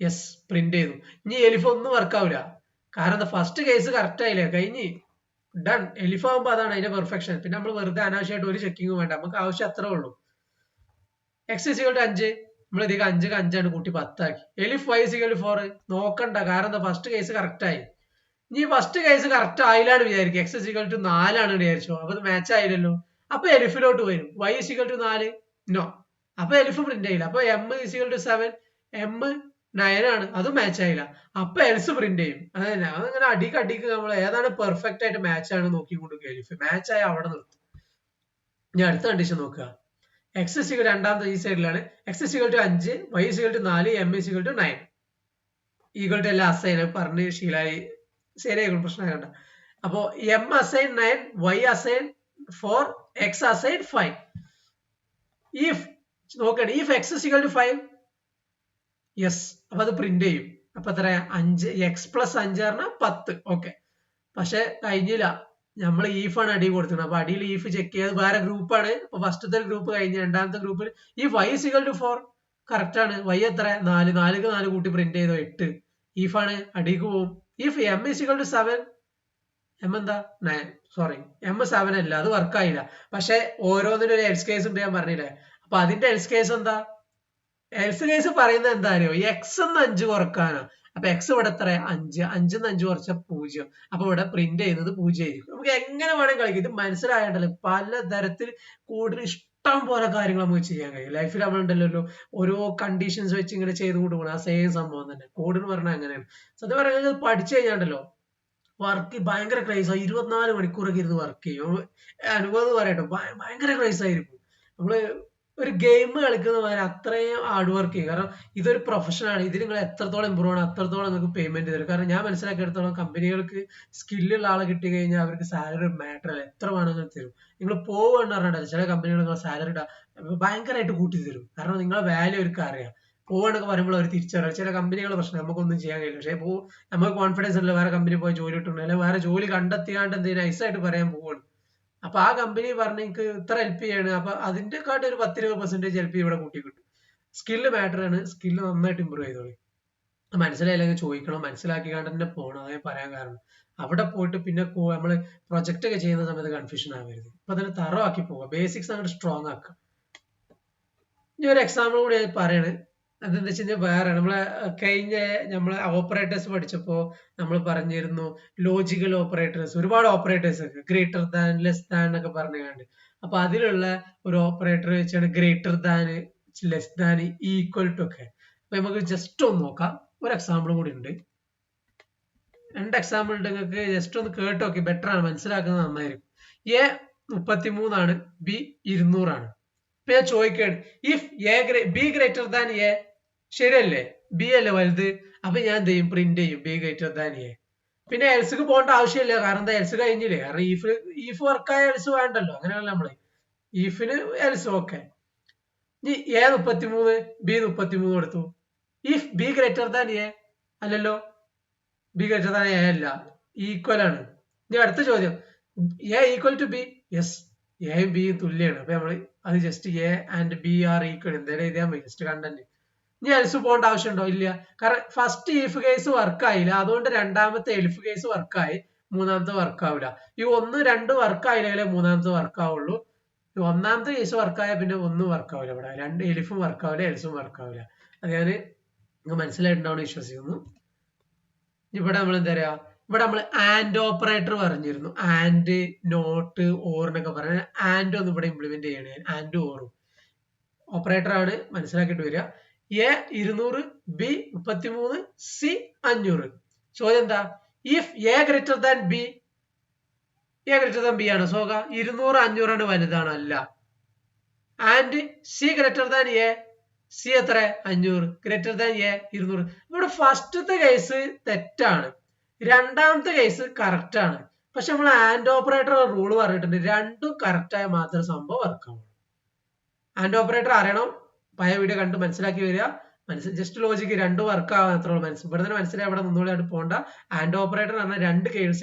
yes, print ചെയ്തു. ഇനി എലിഫ് ഒന്നും വർക്ക് ആവില്ല, കാരണം ഫസ്റ്റ് കേസ് കറക്റ്റ് ആയില്ലേ, കഴിഞ്ഞ് ഡൺ. എലിഫ് ആകുമ്പോൾ അതാണ് അതിന്റെ പെർഫെക്ഷൻ. പിന്നെ നമ്മൾ വെറുതെ അനാവശ്യമായിട്ട് ഒരു ചെക്കിങ്ങും വേണ്ട, നമുക്ക് ആവശ്യം അത്രേ ഉള്ളൂ. എക്സ് ഇസ് ഈക്വൽ ടു 5, നമ്മൾ ഇതിലേക്ക് 5 5 കൂട്ടി 10 ആക്കി. എലിഫ് y ഇസ് ഈക്വൽ ടു 4 നോക്കണ്ട, കാരണം ഫസ്റ്റ് കേസ് കറക്റ്റ് ആയി. ഇനി ഫസ്റ്റ് കേസ് കറക്റ്റ് ആയില്ലാണ് വിചാരിക്കും, എക്സ് ഇക്വൽ ടു 4 ആണ് വിചാരിച്ചോ, അപ്പൊ അത് മാച്ച് ആയില്ലല്ലോ. അപ്പൊ എലിഫിലോട്ട് വരും, y ഇക്വൽ ടു 4 നോ, അപ്പൊ എലിഫ് പ്രിന്റ് ആയില്ല. അപ്പൊ m ഇക്വൽ ടു 7, m 9 ആണ്, അതും മാച്ച് ആയില്ല. അപ്പൊ എൽസ് പ്രിന്റ് ചെയ്യും. അതന്നെ, അതങ്ങനെ അടിക്ക് നമ്മൾ ഏതാണ് പെർഫെക്റ്റ് ആയിട്ട് മാച്ച് ആണ് നോക്കിക്കൊണ്ടിരിക്കുക. എലിഫ് മാച്ച് ആയി അവിടെ നിർത്തും. ഇനി അടുത്ത കണ്ടീഷൻ നോക്കുക. എക്സ് ഇക്വൽ രണ്ടാമത്തെ ഈ സൈഡിലാണ്, x equal to 5, y equal to 4, m equal to 9. Equal to എല്ലാം അസൈൻ പറഞ്ഞ് ശീലായി, ശരിയായിരിക്കും, പ്രശ്നം കണ്ട. അപ്പോ m assign 9, y assign 4, x assign 5. If നോക്കണേ, if x equal to 5 yes, അപ്പൊ അത് പ്രിന്റ് ചെയ്യും. അപ്പൊ എത്ര, 5 എക്സ് പ്ലസ് 5 പറഞ്ഞാൽ 10. ഓക്കെ, പക്ഷെ കഴിഞ്ഞില്ല, നമ്മൾ ഈഫാണ് അടി കൊടുത്തത്. അപ്പൊ അടിയിൽ ഈഫ് ചെക്ക് ചെയ്ത് വേറെ ഗ്രൂപ്പാണ്. അപ്പൊ ഫസ്റ്റത്തെ ഗ്രൂപ്പ് കഴിഞ്ഞ് രണ്ടാമത്തെ ഗ്രൂപ്പിൽ ഈ വൈ ഇക്വൽ ടു 4 കറക്റ്റ് ആണ്. വൈ എത്ര, 4, 4 കൂട്ടി പ്രിന്റ് ചെയ്തോ 8. ഈഫാണ്, അടിക്ക് പോവും. If m is equal to 7, m എന്താ 9, സോറി എം 7 അല്ല, അത് വർക്ക് ആയില്ല. പക്ഷെ ഓരോന്നിനും ഒരു എൽസ് കേസ് ഉണ്ട് ഞാൻ പറഞ്ഞില്ലേ. അപ്പൊ അതിന്റെ എൽസ് കേസ് എന്താ, എൽസ് കേസ് പറയുന്നത് എന്താ അറിയോ, എക്സ് എന്ന് 5 കുറക്കാനാ. അപ്പൊ എക്സ് ഇവിടെ എത്ര 5, 5 5 കുറച്ച 0. അപ്പൊ ഇവിടെ പ്രിന്റ് ചെയ്യുന്നത് 0 ആയിരിക്കും. നമുക്ക് എങ്ങനെ വേണമെങ്കിൽ കളിക്കും. ഇത് മനസ്സിലായതല്ലേ പലതരത്തിൽ കൂടുതൽ ഇഷ്ടം പോലെ കാര്യങ്ങൾ നമുക്ക് ചെയ്യാൻ കഴിയും. ലൈഫിൽ നമ്മളുണ്ടല്ലോ ഓരോ കണ്ടീഷൻസ് വെച്ച് ഇങ്ങനെ ചെയ്തുകൊണ്ട് പോകണം. ആ സെയിം സംഭവം തന്നെ കോഡ് എന്ന് പറഞ്ഞാൽ അങ്ങനെയാണ്. സത്യം പറഞ്ഞാൽ പഠിച്ചു കഴിഞ്ഞാണ്ടല്ലോ വർക്ക് ഭയങ്കര ക്രൈസ് ആയി 24 മണിക്കൂറൊക്കെ ഇരുന്ന് വർക്ക് ചെയ്യും. അനുഭവം പറയട്ടോ ഭയങ്കര ക്രൈസ് ആയിരിക്കും. നമ്മള് ഒരു ഗെയിം കളിക്കുന്ന പോലെ അത്രയും ഹാർഡ് വർക്ക് ചെയ്യും. കാരണം ഇതൊരു പ്രൊഫഷനാണ്. ഇതിൽ നിങ്ങൾ എത്രത്തോളം ഇമ്പ്രൂവ് ആണ് അത്രത്തോളം നിങ്ങൾക്ക് പേയ്മെന്റ് തരും. കാരണം ഞാൻ മനസ്സിലാക്കിയെടുത്തോളം കമ്പനികൾക്ക് സ്കില്ലുള്ള ആളെ കിട്ടി കഴിഞ്ഞാൽ അവർക്ക് സാലറി മാറ്റർ അല്ല, എത്ര വേണമെങ്കിലും തരും. നിങ്ങൾ പോവുകയെന്ന് പറഞ്ഞിട്ട് ചില കമ്പനികൾ നിങ്ങളെ സാലറി ഭയങ്കരമായിട്ട് കൂട്ടി തരും. കാരണം നിങ്ങളെ വാല്യൂ അവർക്ക് അറിയാം. പോവാന്നൊക്കെ പറയുമ്പോൾ അവർ തിരിച്ചറിയാം. ചില കമ്പനികളുടെ പ്രശ്നം നമുക്കൊന്നും ചെയ്യാൻ കഴിയില്ല. പക്ഷേ നമുക്ക് കോൺഫിഡൻസ് ഉള്ള വേറെ കമ്പനി പോയി ജോലി കിട്ടുന്നുണ്ട്, അല്ലെങ്കിൽ വേറെ ജോലി കണ്ടെത്തിയാണ്ട് എന്തെങ്കിലും നൈസായിട്ട് പറയാൻ പോവാണ്. അപ്പൊ ആ കമ്പനി പറഞ്ഞ് എനിക്ക് ഇത്ര ഹെൽപ്പ് ചെയ്യാണ്. അപ്പൊ അതിന്റെ കാട്ടി ഒരു 10-20% ഹെൽപ്പ് ഇവിടെ കൂട്ടി കിട്ടും. സ്കില്ല് മാറ്റർ ആണ്. സ്കില്ല് നന്നായിട്ട് ഇമ്പ്രൂവ് ചെയ്തോളി. മനസ്സിലായില്ലെങ്കിൽ ചോദിക്കണം, മനസ്സിലാക്കിക്കാണ്ട് തന്നെ പോകണം. അതേ പറയാൻ കാരണം അവിടെ പോയിട്ട് പിന്നെ നമ്മള് പ്രൊജക്ട് ഒക്കെ ചെയ്യുന്ന സമയത്ത് കൺഫ്യൂഷൻ ആവരുത്. ഇപ്പൊ തന്നെ തറവാക്കി പോവുക, ബേസിക്സ് അങ്ങോട്ട് സ്ട്രോങ് ആക്കുക. ഇനി ഒരു എക്സാമ്പിൾ കൂടി പറയണേ. അതെന്താ വെച്ച് കഴിഞ്ഞാൽ വേറെ നമ്മളെ ഓപ്പറേറ്റേഴ്സ് പഠിച്ചപ്പോ നമ്മൾ പറഞ്ഞിരുന്നു ലോജിക്കൽ ഓപ്പറേറ്റേഴ്സ്, ഒരുപാട് ഓപ്പറേറ്റേഴ്സ് ഒക്കെ ഗ്രേറ്റർ ദാൻ, ലെസ് ദാൻ എന്നൊക്കെ പറഞ്ഞുകൊണ്ട്. അപ്പൊ അതിലുള്ള ഒരു ഓപ്പറേറ്റർ വെച്ചാണ് greater than, less than, equal to ഒക്കെ. അപ്പൊ നമുക്ക് ജസ്റ്റ് ഒന്ന് നോക്കാം. ഒരു എക്സാമ്പിൾ കൂടി ഉണ്ട്. 2 എക്സാമ്പിൾ ഉണ്ട്. നിങ്ങൾക്ക് ജസ്റ്റ് ഒന്ന് കേട്ട് നോക്കി, ബെറ്റർ ആണ്, മനസ്സിലാക്കുന്നത് നന്നായിരിക്കും. എ 33 ആണ്, ബി 200 ആണ്. ഇപ്പൊ ഞാൻ ചോദിക്കുകയാണ്, if B greater than A, ശരിയല്ലേ? ബി അല്ലേ വലുത്. അപ്പൊ ഞാൻ എന്ത് ചെയ്യും? പ്രിന്റ് ചെയ്യും ബി ഗ്രേറ്റർ ദാൻ എ. പിന്നെ എൽസിക്ക് പോകേണ്ട ആവശ്യമില്ല, കാരണം എന്താ എൽസ് കഴിഞ്ഞില്ലേ. കാരണം ഈഫ് വർക്കായ എൽസ് വേണ്ടല്ലോ. അങ്ങനെയാണല്ലോ നമ്മള് ഈഫിന് എൽസ് ഓക്കെ. ഇനി എ 33, ബി 33 എടുത്തു. If B greater than A, അല്ലല്ലോ, ബി ഗ്രേറ്റർ ദാൻ എ അല്ല, ഈക്വൽ ആണ്. ഇനി അടുത്ത ചോദ്യം, A equal to B. Yes, എയും ബിയും തുല്യാണ്. അപ്പൊ നമ്മള് അത് just A and B are equal എന്തായാലും എഴുതിയാൽ മതി, ജസ്റ്റ് കണ്ടന്റ്. ഇനി എൽസ് പോകേണ്ട ആവശ്യമുണ്ടോ? ഇല്ല. കാരണം ഫസ്റ്റ് ഇഫ് കേസ് വർക്ക് ആയില്ല, അതുകൊണ്ട് രണ്ടാമത്തെ എൽഫ് കേസ് വർക്കായി, മൂന്നാമത്തെ വർക്ക് ആവില്ല. ഈ 1, 2 വർക്ക് ആയില്ലെങ്കിലേ മൂന്നാമത്തെ വർക്ക് ആവുള്ളൂ. ഒന്നാമത്തെ കേസ് വർക്കായ പിന്നെ ഒന്നും വർക്ക് ആവില്ല. ഇവിടെ രണ്ട് എലിഫും വർക്ക് ആവില്ല, എൽസും വർക്ക് ആവില്ല. അത് ഞാൻ മനസ്സിലായിട്ടുണ്ടാവുന്ന വിശ്വസിക്കുന്നു. ഇവിടെ നമ്മൾ എന്താ പറയാ, ഇവിടെ നമ്മൾ ആൻഡ് ഓപ്പറേറ്റർ പറഞ്ഞിരുന്നു. ആൻഡ്, നോട്ട്, ഓറിനൊക്കെ പറഞ്ഞ ആൻഡ് ഒന്ന് ഇവിടെ ഇംപ്ലിമെന്റ് ചെയ്യണേ. ആൻഡ് ഓറും ഓപ്പറേറ്റർ ആണ്, മനസ്സിലാക്കിയിട്ട് വരിക. A 200, b 33, c 500. ചോദ്യം എന്താ? If A greater than b, a greater than B ആണ്. സോക 200 500 ആണ് വലുതാണ്, അല്ല. And C greater than A, C എത്ര? 500. Greater than A 200. ഇവിടെ ഫസ്റ്റത്തെ കേസ് തെറ്റാണ്, രണ്ടാമത്തെ കേസ് കറക്റ്റ് ആണ്. പക്ഷെ നമ്മൾ ആൻഡ് ഓപ്പറേറ്റർ റൂൾ പറഞ്ഞിട്ടുണ്ട്, രണ്ടും കറക്റ്റ് ആയ മാത്രമേ സംഭവം വർക്കാവുള്ളൂ. ആൻഡ് ഓപ്പറേറ്റർ അറിയണം, പഴയ വീഡിയോ കണ്ട് മനസ്സിലാക്കി വരിക. ജസ്റ്റ് ലോജിക്ക് രണ്ടും വർക്ക് ആവാൻ അത്രേ ഉള്ളൂ. ഇവിടെ തന്നെ മനസ്സിലായി, അവിടെ നിന്നോളായിട്ട് പോകണ്ട. ആൻഡ് ഓപ്പറേറ്റർ പറഞ്ഞാൽ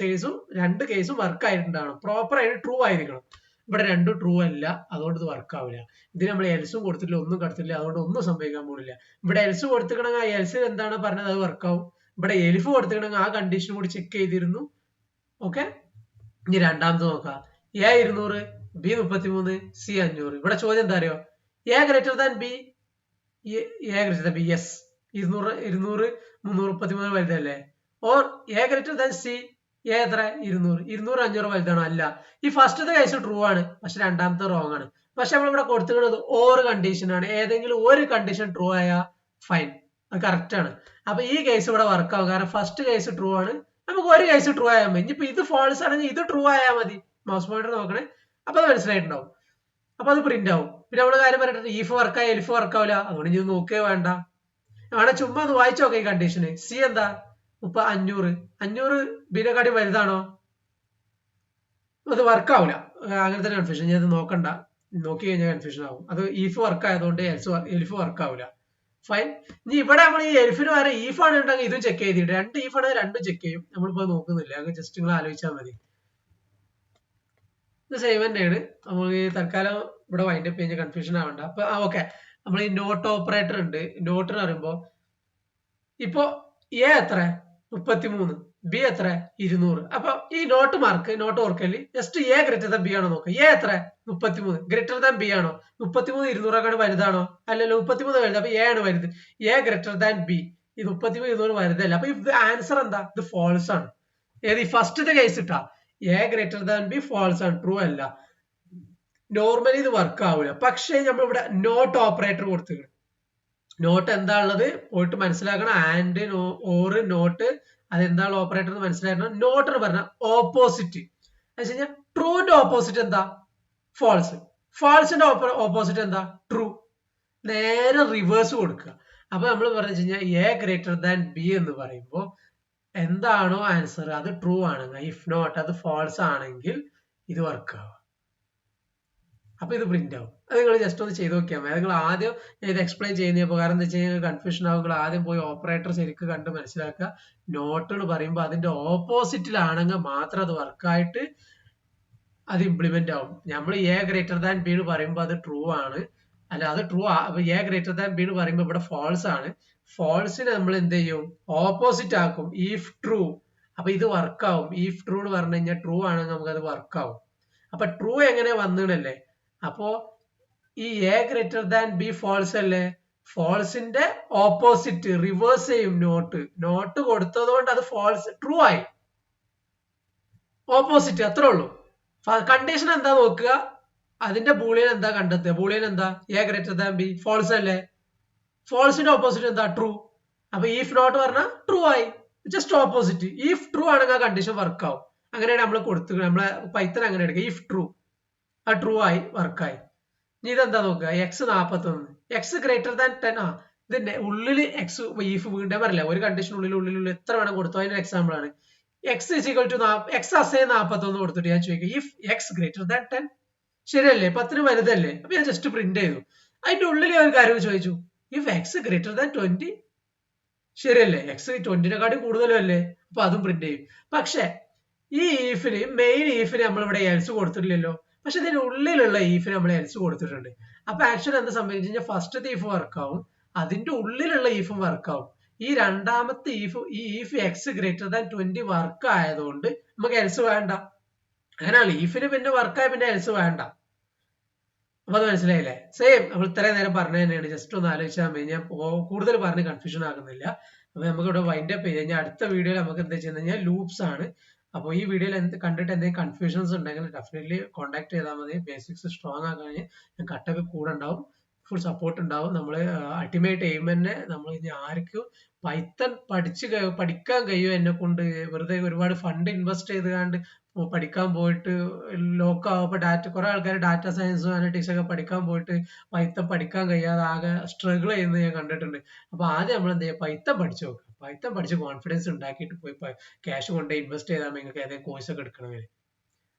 രണ്ട് കേസും വർക്ക് ആയിട്ടുണ്ടാവണം, പ്രോപ്പർ ആയിട്ട് ട്രൂ ആയിരിക്കണം. ഇവിടെ രണ്ടും ട്രൂ അല്ല, അതുകൊണ്ട് ഇത് വർക്ക് ആവില്ല. ഇതിന് നമ്മൾ എൽസും കൊടുത്തില്ല, ഒന്നും കൊടുത്തില്ല, അതുകൊണ്ട് ഒന്നും സംഭവിക്കാൻ പോണില്ല. ഇവിടെ എൽസ് കൊടുത്തിക്കണമെങ്കിൽ ആ എൽസ് എന്താണ് പറഞ്ഞത് അത് വർക്കാവും. ഇവിടെ എലിഫ് കൊടുത്തിക്കണമെങ്കിൽ ആ കണ്ടീഷൻ കൂടി ചെക്ക് ചെയ്തിരുന്നു. ഓക്കെ. ഇനി രണ്ടാമത് നോക്കാം. A 200, b 33, c 500. ഇവിടെ ചോദ്യം എന്താ അറിയോ? A greater than b, a greater than b. Yes, 200 333 വലുതല്ലേ? Or a greater than c, a എത്ര? 200 500 വലുതാണോ? അല്ല. ഈ ഫസ്റ്റത്തെ കേസ് ട്രൂ ആണ്, പക്ഷെ രണ്ടാമത്തെ റോങ് ആണ്. പക്ഷെ നമ്മൾ ഇവിടെ കൊടുത്തിട്ടുള്ളത് ഓർ കണ്ടീഷൻ ആണ്. ഏതെങ്കിലും ഒരു കണ്ടീഷൻ ട്രൂ ആയ ഫൈൻ, അത് കറക്റ്റ് ആണ്. അപ്പൊ ഈ കേസ് ഇവിടെ വർക്ക് ആവും, കാരണം ഫസ്റ്റ് കേസ് ട്രൂ ആണ്. നമുക്ക് ഒരു കേസ് ട്രൂ ആയാൽ മതി. ഇനിയിപ്പോ ഇത് ഫോൾസ് ആണെങ്കിൽ ഇത് ട്രൂ ആയാൽ മതി. മൗസ് പോയിന്റർ നോക്കണേ, അപ്പൊ അത് മനസ്സിലായിട്ടുണ്ടാവും. അപ്പൊ അത് പ്രിന്റ് ആവും. പിന്നെ നമ്മള് കാര്യം പറഞ്ഞിട്ട് ഈഫ് വർക്കായ എലിഫ് വർക്കാവില്ല, അതുകൊണ്ട് ഇത് നോക്കേ വേണ്ട. വേണം ചുമ്മാ ഒന്ന് വായിച്ചു നോക്കാം ഈ കണ്ടീഷന്. സി എന്താ? 500 ബിനെക്കാട്ടി വലുതാണോ? അത് വർക്കാവില്ല. അങ്ങനത്തെ കൺഫ്യൂഷൻ ഞാൻ നോക്കണ്ട, നോക്കി കഴിഞ്ഞാൽ കൺഫ്യൂഷൻ ആവും. അത് ഈഫ് വർക്ക് ആയതുകൊണ്ട് എലിഫ് വർക്കാവില്ല. ഫൈൻ. ഇനി ഇവിടെ നമ്മൾ ഈ എലിഫിന് വരെ ഈഫ് ആണ് ഉണ്ടെങ്കിൽ ഇതും ചെക്ക് ചെയ്തിട്ട്, രണ്ട് ഈഫ് ആണെങ്കിൽ രണ്ടും ചെക്ക് ചെയ്യും. നമ്മളിപ്പോ നോക്കുന്നില്ല, അത് ജസ്റ്റ് നിങ്ങൾ ആലോചിച്ചാൽ മതി. ഇത് സെയിം തന്നെയാണ്. നമ്മൾ ഈ തൽക്കാലം ഇവിടെ വൈൻഡപ്പ് കഴിഞ്ഞ കൺഫ്യൂഷൻ ആവണ്ട. അപ്പൊ ഓക്കെ, നമ്മൾ ഈ നോട്ട് ഓപ്പറേറ്റർ ഉണ്ട്. നോട്ടിന് പറയുമ്പോ ഇപ്പൊ എ എത്ര? 33, ബി എത്ര? 200. അപ്പൊ ഈ നോട്ട് ഓർക്കല് just a greater than b ആണോ നോക്കുക. എ എത്ര? 33. ഗ്രേറ്റർ ദാൻ ബി ആണോ? 33 200 വലുതാണോ? അല്ലല്ലോ, 33 വലുത്. അപ്പൊ എ ആണ് വലുത്. A greater than B. ഇത് 33 20 വരുന്നില്ല. അപ്പൊ ഇത് ആൻസർ എന്താ? ഇത് ഫോൾസ് ആണ്. ഏത് ഈ ഫസ്റ്റത്തെ കേസ് ഇട്ടാ A greater than B false ആണ്, ട്രൂ അല്ല. നോർമലി ഇത് വർക്ക് ആവില്ല. പക്ഷേ നമ്മൾ ഇവിടെ നോട്ട് ഓപ്പറേറ്റർ കൊടുത്തിട്ടുണ്ട്. നോട്ട് എന്താ ഉള്ളത് പോയിട്ട് മനസ്സിലാക്കണം. ആൻഡ് ഓർ നോട്ട് അതെന്താണ് ഓപ്പറേറ്റർ എന്ന് മനസ്സിലാക്കണം. നോട്ട് എന്ന് പറഞ്ഞാൽ ഓപ്പോസിറ്റ് എന്ന് വെച്ച് കഴിഞ്ഞാൽ ട്രൂന്റെ ഓപ്പോസിറ്റ് എന്താ? ഫോൾസ്. ഫോൾസിന്റെ ഓപ്പോസിറ്റ് എന്താ? ട്രൂ. നേരെ റിവേഴ്സ് കൊടുക്കുക. അപ്പൊ നമ്മൾ പറഞ്ഞു കഴിഞ്ഞാൽ എ ഗ്രേറ്റർ ദാൻ ബി എന്ന് പറയുമ്പോൾ എന്താണോ ആൻസർ അത് ട്രൂ ആണെങ്കിൽ, ഇഫ് നോട്ട് അത് ഫോൾസ് ആണെങ്കിൽ ഇത് വർക്ക് ആവും. അപ്പൊ ഇത് പ്രിന്റ് ആവും. അത് നിങ്ങൾ ജസ്റ്റ് ഒന്ന് ചെയ്ത് നോക്കിയാൽ മതി. നിങ്ങൾ ആദ്യം ഇത് എക്സ്പ്ലെയിൻ ചെയ്യുന്നപ്പോൾ കാരണം എന്താ വെച്ച് കഴിഞ്ഞാൽ കൺഫ്യൂഷൻ ആവും. നിങ്ങൾ ആദ്യം പോയി ഓപ്പറേറ്റർ ശരിക്കും കണ്ട് മനസ്സിലാക്കുക. നോട്ട് എന്ന് പറയുമ്പോൾ അതിന്റെ ഓപ്പോസിറ്റിലാണെങ്കിൽ മാത്രം അത് വർക്കായിട്ട് അത് ഇംപ്ലിമെന്റ് ആവും. നമ്മൾ എ ഗ്രേറ്റർ ദാൻ ബി എന്ന് പറയുമ്പോൾ അത് ട്രൂ ആണ്. അല്ല അത് true A greater than B എന്ന് പറയുമ്പോൾ ഇവിടെ ഫോൾസ് ആണ്. ഫോൾസിനെ നമ്മൾ എന്ത് ചെയ്യും? ഓപ്പോസിറ്റ് ആക്കും. If true. അപ്പൊ ഇത് വർക്കാവും. ഇഫ് ട്രൂ എന്ന് പറഞ്ഞു കഴിഞ്ഞാൽ ട്രൂ ആണെങ്കിൽ നമുക്ക് അത് വർക്കാവും. അപ്പൊ ട്രൂ എങ്ങനെ വന്നിടല്ലേ? അപ്പോ ഈ A greater than B false അല്ലേ? ഫോൾസിന്റെ ഓപ്പോസിറ്റ് റിവേഴ്സ് ചെയ്യും നോട്ട്. നോട്ട് കൊടുത്തത് കൊണ്ട് അത് ഫോൾസ് ട്രൂ ആയി. ഓപ്പോസിറ്റ് അത്രേ ഉള്ളൂ. കണ്ടീഷൻ എന്താ നോക്കുക, അതിന്റെ ബൂളിയൻ എന്താ കണ്ടെത്തുക. ബൂളിയൻ എന്താ? A greater than B false അല്ലേ? ഫോൾസിന്റെ ഓപ്പോസിറ്റ് എന്താ? ട്രൂ. അപ്പൊ ഇഫ് നോട്ട് പറഞ്ഞാൽ ട്രൂ ആയി. Just opposite. ഇഫ് ട്രൂ ആണെങ്കിൽ ആ കണ്ടീഷൻ വർക്ക് ആവും. അങ്ങനെയാണ് നമ്മൾ കൊടുത്തത്. നമ്മളെ പൈത്തൺ അങ്ങനെ എടുക്കുക. ഇഫ് ട്രൂ ആ ട്രൂ ആയി, വർക്കായി. ഇനി ഇതെന്താ നോക്കുക? എക്സ് 41. X greater than 10. ഇതിന്റെ ഉള്ളിൽ എക്സ് ഇഫ് വീണ്ടും പറയില്ല, ഒരു കണ്ടീഷൻ ഉള്ളിൽ എത്ര വേണം കൊടുത്തു. അതിന്റെ എക്സാമ്പിൾ ആണ് x is equal to x അസേ 41 കൊടുത്തിട്ട് ഞാൻ ചോദിക്കുക ഇഫ് എക്സ് ഗ്രേറ്റർ ദാൻ 10. ശരിയല്ലേ? 10 വലുതല്ലേ? അപ്പൊ ഞാൻ ജസ്റ്റ് പ്രിന്റ് ചെയ്തു. അതിന്റെ ഉള്ളിൽ ഒരു കാര്യം ചോദിച്ചു, ഇഫ് എക്സ് ഗ്രേറ്റർ ദാൻ 20. ശരിയല്ലേ? എക്സ് 20നെക്കാട്ടും കൂടുതലും അല്ലേ? അപ്പൊ അതും പ്രിന്റ് ചെയ്യും. പക്ഷെ ഈ ഈഫിന് മെയിൻ ഈഫിന് നമ്മളിവിടെ എൽസ് കൊടുത്തിട്ടില്ലല്ലോ. പക്ഷെ ഇതിന്റെ ഉള്ളിലുള്ള ഈഫിന് നമ്മൾ എൽസ് കൊടുത്തിട്ടുണ്ട്. അപ്പൊ ആക്ച്വലി എന്താ സംഭവിച്ചു കഴിഞ്ഞാൽ ഫസ്റ്റത്തെ ഈഫ് വർക്കാവും, അതിന്റെ ഉള്ളിലുള്ള ഈഫും വർക്കാവും. ഈ രണ്ടാമത്തെ ഈഫ്, ഈ if X greater than 20 work ആയതുകൊണ്ട് നമുക്ക് എൽസ് വേണ്ട. അങ്ങനെയാണ് ഈഫിന് പിന്നെ വർക്കായ പിന്നെ എൽസ് വേണ്ട. അപ്പൊ അത് മനസ്സിലായില്ലേ? സെയിം നമ്മൾ ഇത്രയും നേരം പറഞ്ഞു തന്നെയാണ്. ജസ്റ്റ് ഒന്ന് ആലോചിച്ചാൽ മതി. ഞാൻ കൂടുതൽ പറഞ്ഞ് കൺഫ്യൂഷൻ ആകുന്നില്ല. അപ്പൊ നമുക്ക് ഇവിടെ വൈൻഡ് അപ്പ് ചെയ്യാം. ഞാൻ അടുത്ത വീഡിയോയിൽ നമുക്ക് എന്താ ചെയ്യുന്നത് കഴിഞ്ഞാൽ ലൂപ്സ് ആണ്. അപ്പോൾ ഈ വീഡിയോയിൽ കണ്ടിട്ട് എന്തെങ്കിലും കൺഫ്യൂഷൻസ് ഉണ്ടെങ്കിൽ ഡെഫിനറ്റ്ലി കോൺടാക്ട് ചെയ്താൽ മതി. ബേസിക്സ് സ്ട്രോങ് ആക്കാൻ ഞാൻ കട്ടൊക്കെ കൂടെ ഉണ്ടാവും, ഫുൾ സപ്പോർട്ട് ഉണ്ടാവും. നമ്മൾ അൾട്ടിമേറ്റ് എയിം തന്നെ നമ്മൾ ഇനി ആർക്കും പൈത്തൺ പഠിക്കാൻ കഴിയും എന്നെ കൊണ്ട്. വെറുതെ ഒരുപാട് ഫണ്ട് ഇൻവെസ്റ്റ് ചെയ്തുകൊണ്ട് പഠിക്കാൻ പോയിട്ട് ലോക്ക് ആവുമ്പോൾ കുറെ ആൾക്കാർ ഡാറ്റ സയൻസും അനലിറ്റിക്സ് ഒക്കെ പഠിക്കാൻ പോയിട്ട് പൈത്തൺ പഠിക്കാൻ കഴിയാതെ ആകെ സ്ട്രഗിൾ ചെയ്യുന്നത് ഞാൻ കണ്ടിട്ടുണ്ട്. അപ്പൊ ആദ്യം നമ്മൾ എന്ത് ചെയ്യുക? പൈത്തൺ പഠിച്ചു നോക്കുക. പൈത്തൺ പഠിച്ച് കോൺഫിഡൻസ് ഉണ്ടാക്കിയിട്ട് പോയി ക്യാഷ് കൊണ്ട് ഇൻവെസ്റ്റ് ചെയ്താൽ നിങ്ങൾക്ക് ഏതെങ്കിലും കോഴ്സ് ഒക്കെ എടുക്കണമെങ്കിൽ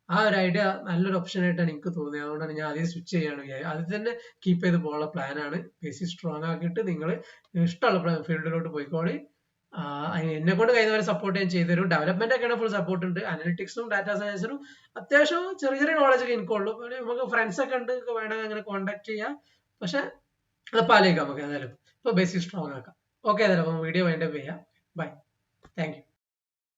ആ ഒരു ഐഡിയ നല്ലൊരു ഓപ്ഷൻ ആയിട്ടാണ് എനിക്ക് തോന്നിയത്. അതുകൊണ്ടാണ് ഞാൻ അതിൽ സ്വിച്ച് ചെയ്യാണ്. അത് തന്നെ കീപ്പ് ചെയ്ത് പോകാനുള്ള പ്ലാനാണ്. ബേസിക് സ്ട്രോങ് ആക്കിയിട്ട് നിങ്ങൾ ഇഷ്ടമുള്ള ഫീൽഡിലോട്ട് പോയിക്കോളി. എന്നെ കൊണ്ട് കഴിയുന്നവരെ സപ്പോർട്ട് ഞാൻ ചെയ്തു തരും. ഡെവലപ്മെന്റ് ഒക്കെയാണ് ഫുൾ സപ്പോർട്ട് ഉണ്ട്. അനലിറ്റിക്സും ഡാറ്റാ സയൻസിനും അത്യാവശ്യം ചെറിയ ചെറിയ നോളജ് ഒക്കെ എനിക്കുള്ളൂ. നമുക്ക് ഫ്രണ്ട്സ് ഒക്കെ ഉണ്ട്, വേണമെങ്കിൽ അങ്ങനെ കോൺടാക്ട് ചെയ്യാം. പക്ഷെ അത് പാലിക്കാം നമുക്ക്. ഏതായാലും ഇപ്പൊ ബേസിക് സ്ട്രോങ് ആക്കാം. ഓക്കെ, ഏതായാലും വീഡിയോ വൈൻഡപ്പ് ചെയ്യാം. Bye, thank U.